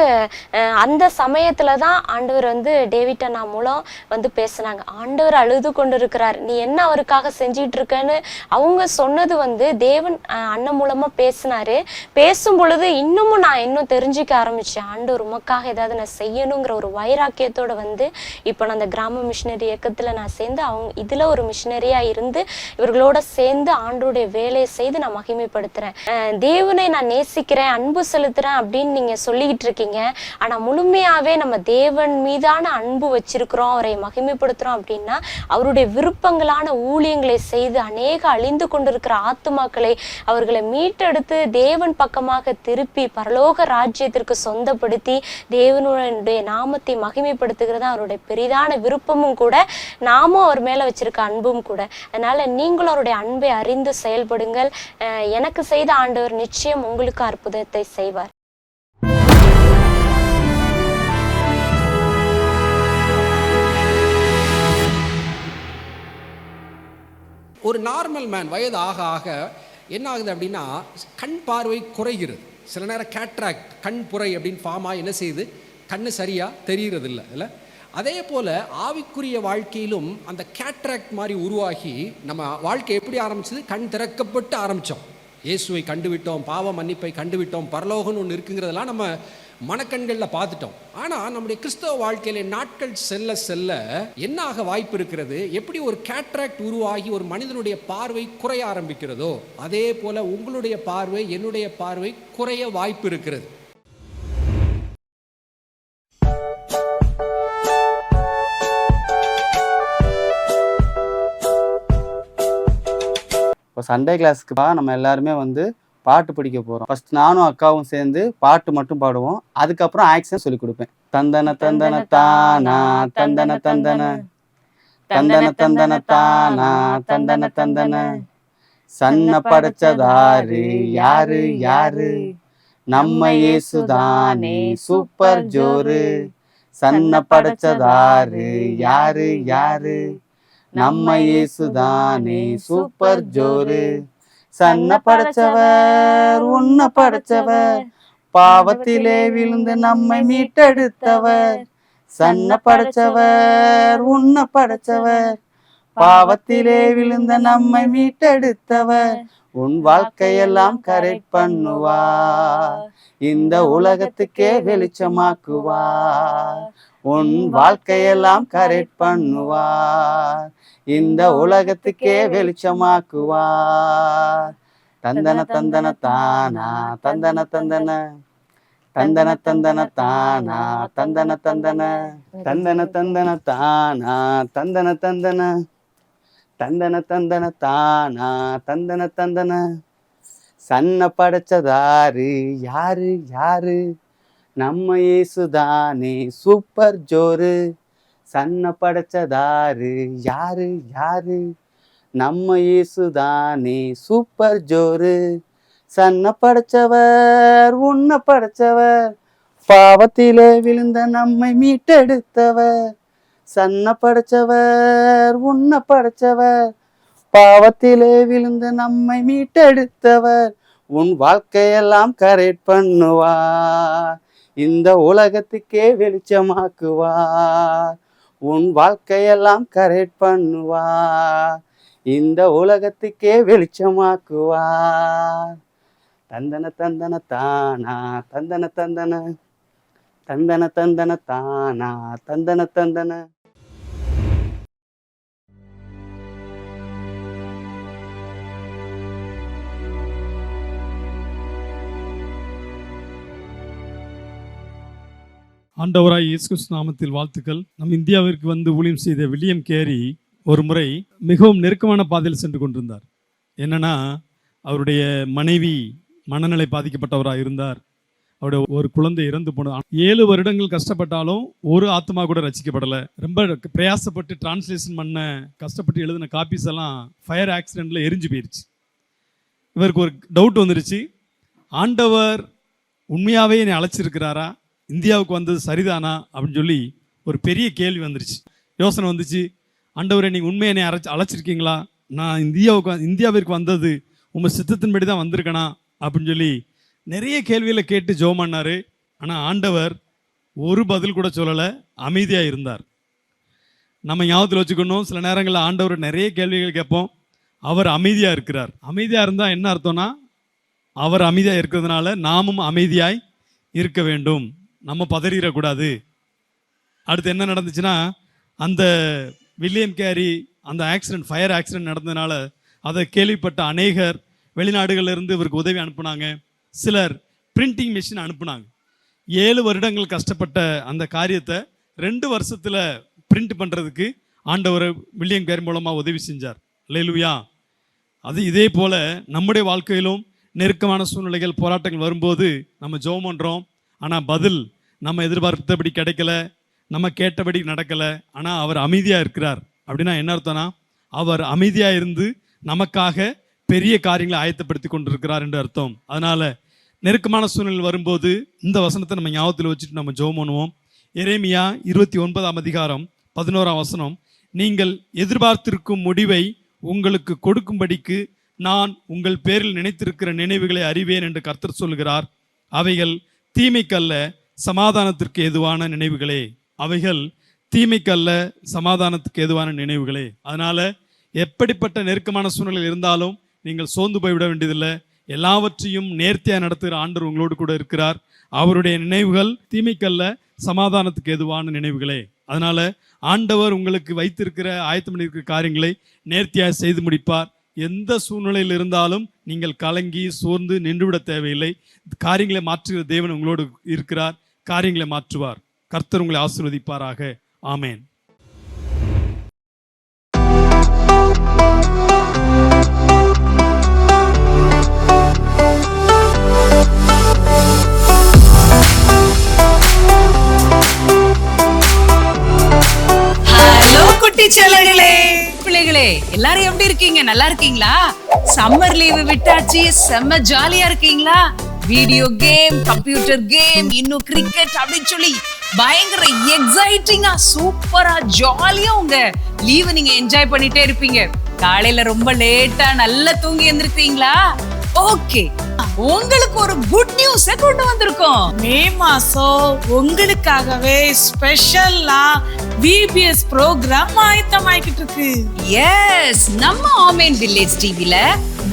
அந்த சமயத்துல தான் ஆண்டவர் வந்து டேவிட் அண்ணா மூலம் வந்து பேசினாங்க. ஆண்டவர் அழுது கொண்டு இருக்கிறார், நீ என்ன அவருக்காக செஞ்சிட்டு இருக்கன்னு அவங்க சொன்னது வந்து தேவன் அண்ணன் மூலமா பேசினாரு. பேசும் பொழுது இன்னும் தெரிஞ்சுக்க ஆரம்பிச்சேன். ஆண்டவர் உமக்காக ஏதாவது நான் செய்யணுங்கிற ஒரு வைராக்கியத்தோட வந்து இப்போ நான் அந்த கிராம மிஷினரி இயக்கத்துல நான் சேர்ந்து இதுல ஒரு மிஷினரியா இருந்து இவர்களோட சேர்ந்து ஆண்டோடைய வேலையை செய்து நான் மகிமைப்படுத்துறேன். தேவனை நான் நேசிக்கிறேன், அன்பு செலுத்துறேன் அப்படின்னு நீங்க சொல்லிக்கிட்டு இருக்கீங்க. ஆனா முழுமையாவே நம்ம தேவன் மீதான அன்பு வச்சிருக்கிறோம், அவரை மகிமைப்படுத்துறோம் அப்படின்னா அவருடைய விருப்பங்களான ஊழியங்களை செய்து அநேக அழிந்து கொண்டிருக்கிற ஆத்துமாக்களை அவர்களை மீட்டெடுத்து தேவன் பக்கமாக திருப்பி பரலோக ராஜ்யத்திற்கு சொந்தப்படுத்தி தேவனுடைய நாமத்தை மகிமைப்படுத்துகிறதா அவருடைய பெரிதான விருப்பமும் கூட, நாமும் அவர் மேல வச்சிருக்க அன்பும் கூட. அதனால நீங்களும் அவருடைய அன்பை அறிந்து செயல்படுங்கள். எனக்கு செய்த ஆண்டவர் நிச்சயம் உங்களுக்கு அற்புதத்தை செய்வார். ஒரு நார்மல் மேன் வயது ஆக ஆக என்ன ஆகுது அப்படின்னா, கண் பார்வை குறைகிறது. சில நேரம் கேட்ராக்ட், கண் புரை அப்படின்னு ஃபார்ம் ஆகி என்ன செய்யுது, கண்ணு சரியாக தெரிகிறது இல்லை. அதே போல் ஆவிக்குரிய வாழ்க்கையிலும் அந்த கேட்ராக்ட் மாதிரி உருவாகி நம்ம வாழ்க்கை எப்படி ஆரம்பிச்சது, கண் திறக்கப்பட்டு ஆரம்பித்தோம். இயேசுவை கண்டுவிட்டோம், பாவ மன்னிப்பை கண்டுவிட்டோம், பரலோகம்னு ஒன்று இருக்குங்கிறதெல்லாம் நம்ம மனக்கண்களில் பார்த்துட்டோம். ஆனால் நம்முடைய கிறிஸ்தவ வாழ்க்கையில நாட்கள் செல்ல செல்ல என்ன ஆக வாய்ப்பு இருக்கிறது, எப்படி ஒரு கேட்ராக்ட் உருவாகி ஒரு மனிதனுடைய பார்வை குறைய ஆரம்பிக்கிறதோ அதே போல் உங்களுடைய பார்வை, என்னுடைய பார்வை குறைய வாய்ப்பு இருக்கிறது. இப்போ சண்டே கிளாஸுக்கு நம்ம எல்லாருமே வந்து பாட்டு படிக்க போகிறோம். ஃபர்ஸ்ட் நானும் அக்காவும் சேர்ந்து பாட்டு மட்டும் பாடுவோம். அதுக்கப்புறம் ஆக்ஷன் சொல்லி கொடுப்பேன். தந்தன தந்தன தானா தந்தன தந்தன தந்தன தந்தன தானா தந்தன தந்தன சன்ன படைச்சதாரு யாரு யாரு, நம்ம இயேசுதானே சூப்பர் ஜோரு. சன்ன படைச்சதாரு யாரு யாரு, நம்ம இயேசுதானே சூப்பர் ஜோரு. சன்ன படைச்சவர் உன்னை படைச்சவர், பாவத்திலே விழுந்து நம்மை மீட்டெடுத்தவர். சன்ன படைச்சவர் உன்னை படைச்சவர், பாவத்திலே விழுந்த நம்மை மீட்டெடுத்தவர். உன் வாழ்க்கையெல்லாம் கரெக்ட் பண்ணுவார், இந்த உலகத்துக்கே வெளிச்சமாக்குவார். உன் வாழ்க்கையெல்லாம் கரெக்ட் பண்ணுவார், இந்த உலகத்துக்கே வெளிச்சமாக்குவார். தந்தன தந்தன தானா தந்தன தந்தன தந்தன தந்தன தானா தந்தன தந்தன தந்தன தந்தன தானா தந்தன தந்தன தந்தன தந்தன தானா தந்தன தந்தன. சன்ன படைச்சதாரு யாரு யாரு, நம்ம இயேசுதானே சூப்பர் ஜோரு. சன்ன படைச்சதாரு யாரு யாரு, நம்ம இயேசுதானே சூப்பர் ஜோரு. சன்ன படைச்சவர் உன்னை படைச்சவர், பாவத்திலே விழுந்த நம்மை மீட்டெடுத்தவர். சன்ன படைச்சவர் உன்னை படைச்சவர், பாவத்திலே விழுந்த நம்மை மீட்டெடுத்தவர். உன் வாழ்க்கையெல்லாம் கரெக்ட் பண்ணுவார், இந்த உலகத்துக்கே வெளிச்சமாக்குவார். உன் வாழ்க்கையெல்லாம் கரெக்ட் பண்ணுவார், இந்த உலகத்துக்கே வெளிச்சமாக்குவார். தந்தன தந்தன தானா தந்தன தந்தன தந்தன தந்தன தானா தந்தன தந்தன. ஆண்டவராய் இயேசு கிறிஸ்து நாமத்தில் வாழ்த்துக்கள். நம் இந்தியாவிற்கு வந்து ஊழியம் செய்த வில்லியம் கேரி ஒரு முறை மிகவும் நெருக்கமான பாதையில் சென்று கொண்டிருந்தார். என்னன்னா, அவருடைய மனைவி மனநிலை பாதிக்கப்பட்டவராக இருந்தார். அவருடைய ஒரு குழந்தை இறந்து போனது. 7 வருடங்கள் கஷ்டப்பட்டாலும் ஒரு ஆத்மா கூட ரசிக்கப்படலை. ரொம்ப பிரயாசப்பட்டு டிரான்ஸ்லேஷன் பண்ண கஷ்டப்பட்டு எழுதின காப்பீஸ் எல்லாம் ஃபயர் ஆக்சிடென்ட்ல எரிஞ்சு போயிடுச்சு. இவருக்கு ஒரு டவுட் வந்துருச்சு, ஆண்டவர் உண்மையாகவே என்னை அழைச்சிருக்கிறாரா, இந்தியாவுக்கு வந்தது சரிதானா அப்படின்னு சொல்லி ஒரு பெரிய கேள்வி வந்துருச்சு. யோசனை வந்துச்சு, ஆண்டவரை நீங்கள் உண்மையை என்னை அழைச்சிருக்கீங்களா, நான் இந்தியாவிற்கு வந்தது உங்கள் சித்தத்தின்படி தான் வந்திருக்கனா அப்படின்னு சொல்லி நிறைய கேள்விகளை கேட்டு ஜெபம் பண்ணார். ஆனால் ஆண்டவர் ஒரு பதில் கூட சொல்லலை, அமைதியாக இருந்தார். நம்ம ஞாபகத்தில் வச்சுக்கணும், சில நேரங்களில் ஆண்டவர் நிறைய கேள்விகள் கேட்போம், அவர் அமைதியாக இருக்கிறார். அமைதியாக இருந்தால் என்ன அர்த்தம்னா, அவர் அமைதியாக இருக்கிறதுனால நாமும் அமைதியாய் இருக்க வேண்டும், நம்ம பதறிடக்கூடாது. அடுத்து என்ன நடந்துச்சுன்னா, அந்த வில்லியம் கேரி அந்த ஆக்சிடென்ட் ஃபயர் ஆக்சிடென்ட் நடந்ததுனால அதை கேள்விப்பட்ட அநேகர் வெளிநாடுகளிலிருந்து இவருக்கு உதவி அனுப்புனாங்க. சிலர் பிரிண்டிங் மிஷின் அனுப்புனாங்க. 7 வருடங்கள் கஷ்டப்பட்ட அந்த காரியத்தை 2 வருஷத்தில் பிரிண்ட் பண்ணுறதுக்கு ஆண்டவர் வில்லியம் கேரி மூலமாக உதவி செஞ்சார். அல்லேலூயா. அது இதே போல் நம்முடைய வாழ்க்கையிலும் நெருக்கமான சூழ்நிலைகள் போராட்டங்கள் வரும்போது நம்ம ஜெபம் பண்ணுறோம், ஆனால் பதில் நம்ம எதிர்பார்த்தபடி கிடைக்கல, நம்ம கேட்டபடி நடக்கலை. ஆனால் அவர் அமைதியாக இருக்கிறார். அப்படின்னா என்ன அர்த்தம்னா, அவர் அமைதியாக இருந்து நமக்காக பெரிய காரியங்களை ஆயத்தப்படுத்தி கொண்டிருக்கிறார் என்று அர்த்தம். அதனால் நெருக்கமான சூழ்நிலை வரும்போது இந்த வசனத்தை நம்ம ஞாபகத்தில் வச்சுட்டு நம்ம ஜெபம் பண்ணுவோம். எரேமியா 29ஆம் அதிகாரம் 11ஆம் வசனம், நீங்கள் எதிர்பார்த்திருக்கும் முடிவை உங்களுக்கு கொடுக்கும்படிக்கு நான் உங்கள் பேரில் நினைத்திருக்கிற நினைவுகளை அறிவேன் என்று கர்த்தர் சொல்கிறார். அவைகள் தீமைக்கல்ல சமாதானத்திற்கு ஏதுவான நினைவுகளே. அவைகள் தீமைக்கல்ல சமாதானத்துக்கு ஏதுவான நினைவுகளே. அதனால எப்படிப்பட்ட நெருக்கமான சூழ்நிலை இருந்தாலும் நீங்கள் சோர்ந்து போய்விட வேண்டியதில்லை. எல்லாவற்றையும் நேர்த்தியாக நடத்துகிற ஆண்டவர் உங்களோடு கூட இருக்கிறார். அவருடைய நினைவுகள் தீமைக்கல்ல சமாதானத்துக்கு ஏதுவான நினைவுகளே. அதனால ஆண்டவர் உங்களுக்கு வைத்திருக்கிற ஆயத்தம் பண்ணியிருக்கிற காரியங்களை நேர்த்தியாக செய்து முடிப்பார். எந்த சூழ்நிலையில் இருந்தாலும் நீங்கள் கலங்கி சோர்ந்து நின்றுவிட தேவையில்லை. காரியங்களை மாற்றுகிற தேவன் உங்களோடு இருக்கிறார், காரியங்களை மாற்றுவார். கர்த்தர் உங்களை ஆசீர்வதிப்பாராக. ஆமேன். குட்டி செல்லங்களே, பிள்ளைகளே, எல்லாரும் எப்படி இருக்கீங்க? நல்லா இருக்கீங்களா? சம்மர் லீவு விட்டாச்சு, செம்ம ஜாலியா இருக்கீங்களா? வீடியோ கேம், கம்ப்யூட்டர் கேம், இன்னும் கிரிக்கெட் அப்படின்னு சொல்லி பயங்கர எக்ஸைட்டிங்கா சூப்பரா ஜாலியா உங்க லீவு நீங்க என்ஜாய் பண்ணிட்டே இருப்பீங்க. காலையில ரொம்ப லேட்டா நல்லா தூங்கி எழுந்திருக்கீங்களா? ஓகே, உங்களுக்கு ஒரு குட் நியூஸ் கொண்டு வந்திருக்கோம். மே மாசம் உங்களுக்காகவே ஸ்பெஷலா விபிஎஸ் ப்ரோக்ராம் ஆயத்தமாயிட்டு இருக்கு. எஸ், நம்ம ஆமேன் வில்லேஜ் டிவில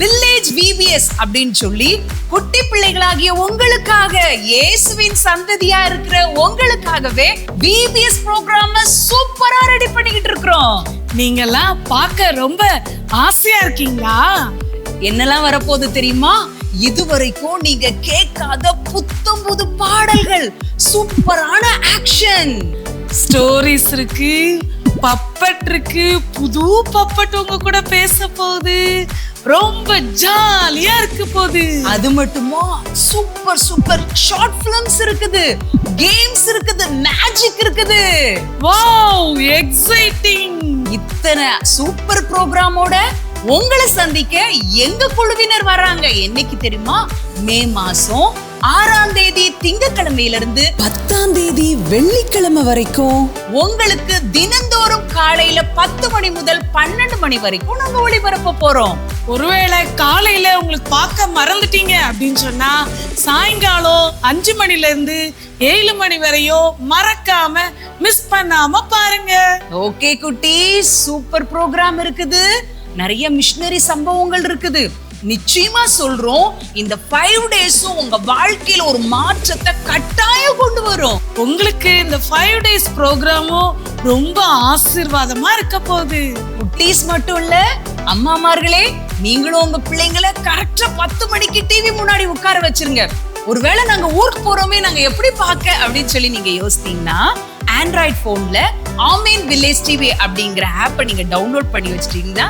வில்லேஜ் விபிஎஸ் அப்படின்னு சொல்லி குட்டி பிள்ளைகளாகிய உங்களுக்காக, இயேசுவின் சந்ததியா இருக்கிற உங்களுக்காகவே விபிஎஸ் ப்ரோக்ராம சூப்பரா ரெடி பண்ணிக்கிட்டு இருக்கிறோம். நீங்கெல்லாம் பார்க்க ரொம்ப ஆசையா இருக்கீங்களா? என்னெல்லாம் வரப்போகுது தெரியுமா? இதுவரைக்கும் நீங்க கேட்காத புத்தம் புது பாடல்கள், சூப்பரான ஆக்ஷன், ஸ்டோரிஸ் இருக்கு, பப்பட் இருக்கு, புது பப்பட் உங்க கூட பேச போகுது. ரொம்ப ஜாலியா இருக்கு போகுது. அது மட்டுமா, சூப்பர் சூப்பர் ஷார்ட் பிலிம்ஸ் இருக்குது, கேம்ஸ் இருக்குது, மேஜிக் இருக்குது. Wow, exciting! இத்தனை சூப்பர் ப்ரோக்ராமோட உங்களை சந்திக்க எங்க குழுவினர் வர்றாங்க. என்னைக்கு தெரியுமா? மே மாசம் 6ஆம் தேதி திங்கட்கிழமையிலிருந்து 10ஆம் தேதி வெள்ளிக்கிழமை வரைக்கும் உங்களுக்கு தினந்தோறும் காலையில 10 மணி முதல் 12 மணி வரைக்கும் நாங்க ஒளிபரப்ப போறோம். ஒருவேளை காலையில உங்களுக்கு பார்க்க மறந்துட்டீங்க அப்படின்னு சொன்னா சாயங்காலம் 5 மணில இருந்து 7 மணி வரையும் மறக்காம மிஸ் பண்ணாம பாருங்க. ஓகே குட்டி, சூப்பர் ப்ரோக்ராம் இருக்குது, நிறைய மிஷனரி சம்பவங்கள் இருக்குது. நிச்சயமா சொல்றோம், இந்த 5 டேஸும் உங்க வாழ்க்கையில ஒரு மாற்றத்தை கட்டாயம் கொண்டு வரும். உங்களுக்கு இந்த 5 டேஸ் ப்ரோக்ராமும் ரொம்ப ஆசீர்வாதமா இருக்க போகுது. குட்டீஸ் மட்டும் இல்ல, அம்மாமார்களே, நீங்களும் உங்க பிள்ளைங்களை கரெக்டா 10 மணிக்கு டிவி முன்னாடி உட்கார வச்சிருங்க. ஒருவேளை நாங்க ஊருக்கு போறோமே, நாங்க எப்படி பார்க்க அப்படின்னு சொல்லி நீங்க யோசித்தீங்கன்னா, ஆண்ட்ராய்ட் போன்ல ஆமீன் வில்லேஜ் டிவி அப்படிங்கிற ஆப்பை நீங்க டவுன்லோட் பண்ணி வச்சிட்டீங்கன்னா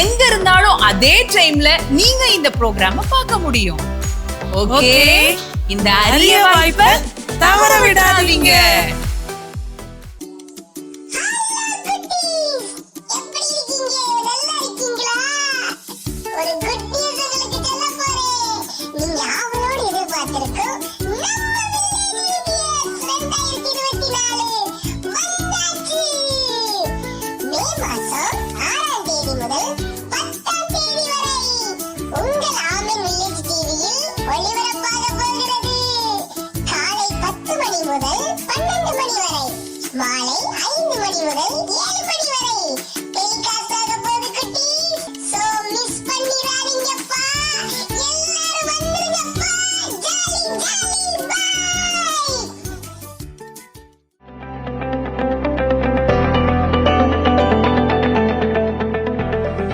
எங்க இருந்தாலும் அதே டைம்ல நீங்க இந்த ப்ரோக்ராம பார்க்க முடியும். ஓகே, இந்த அரிய வாய்ப்பை தவற விடாதீங்க. மாலை 5 மணி முதல் 7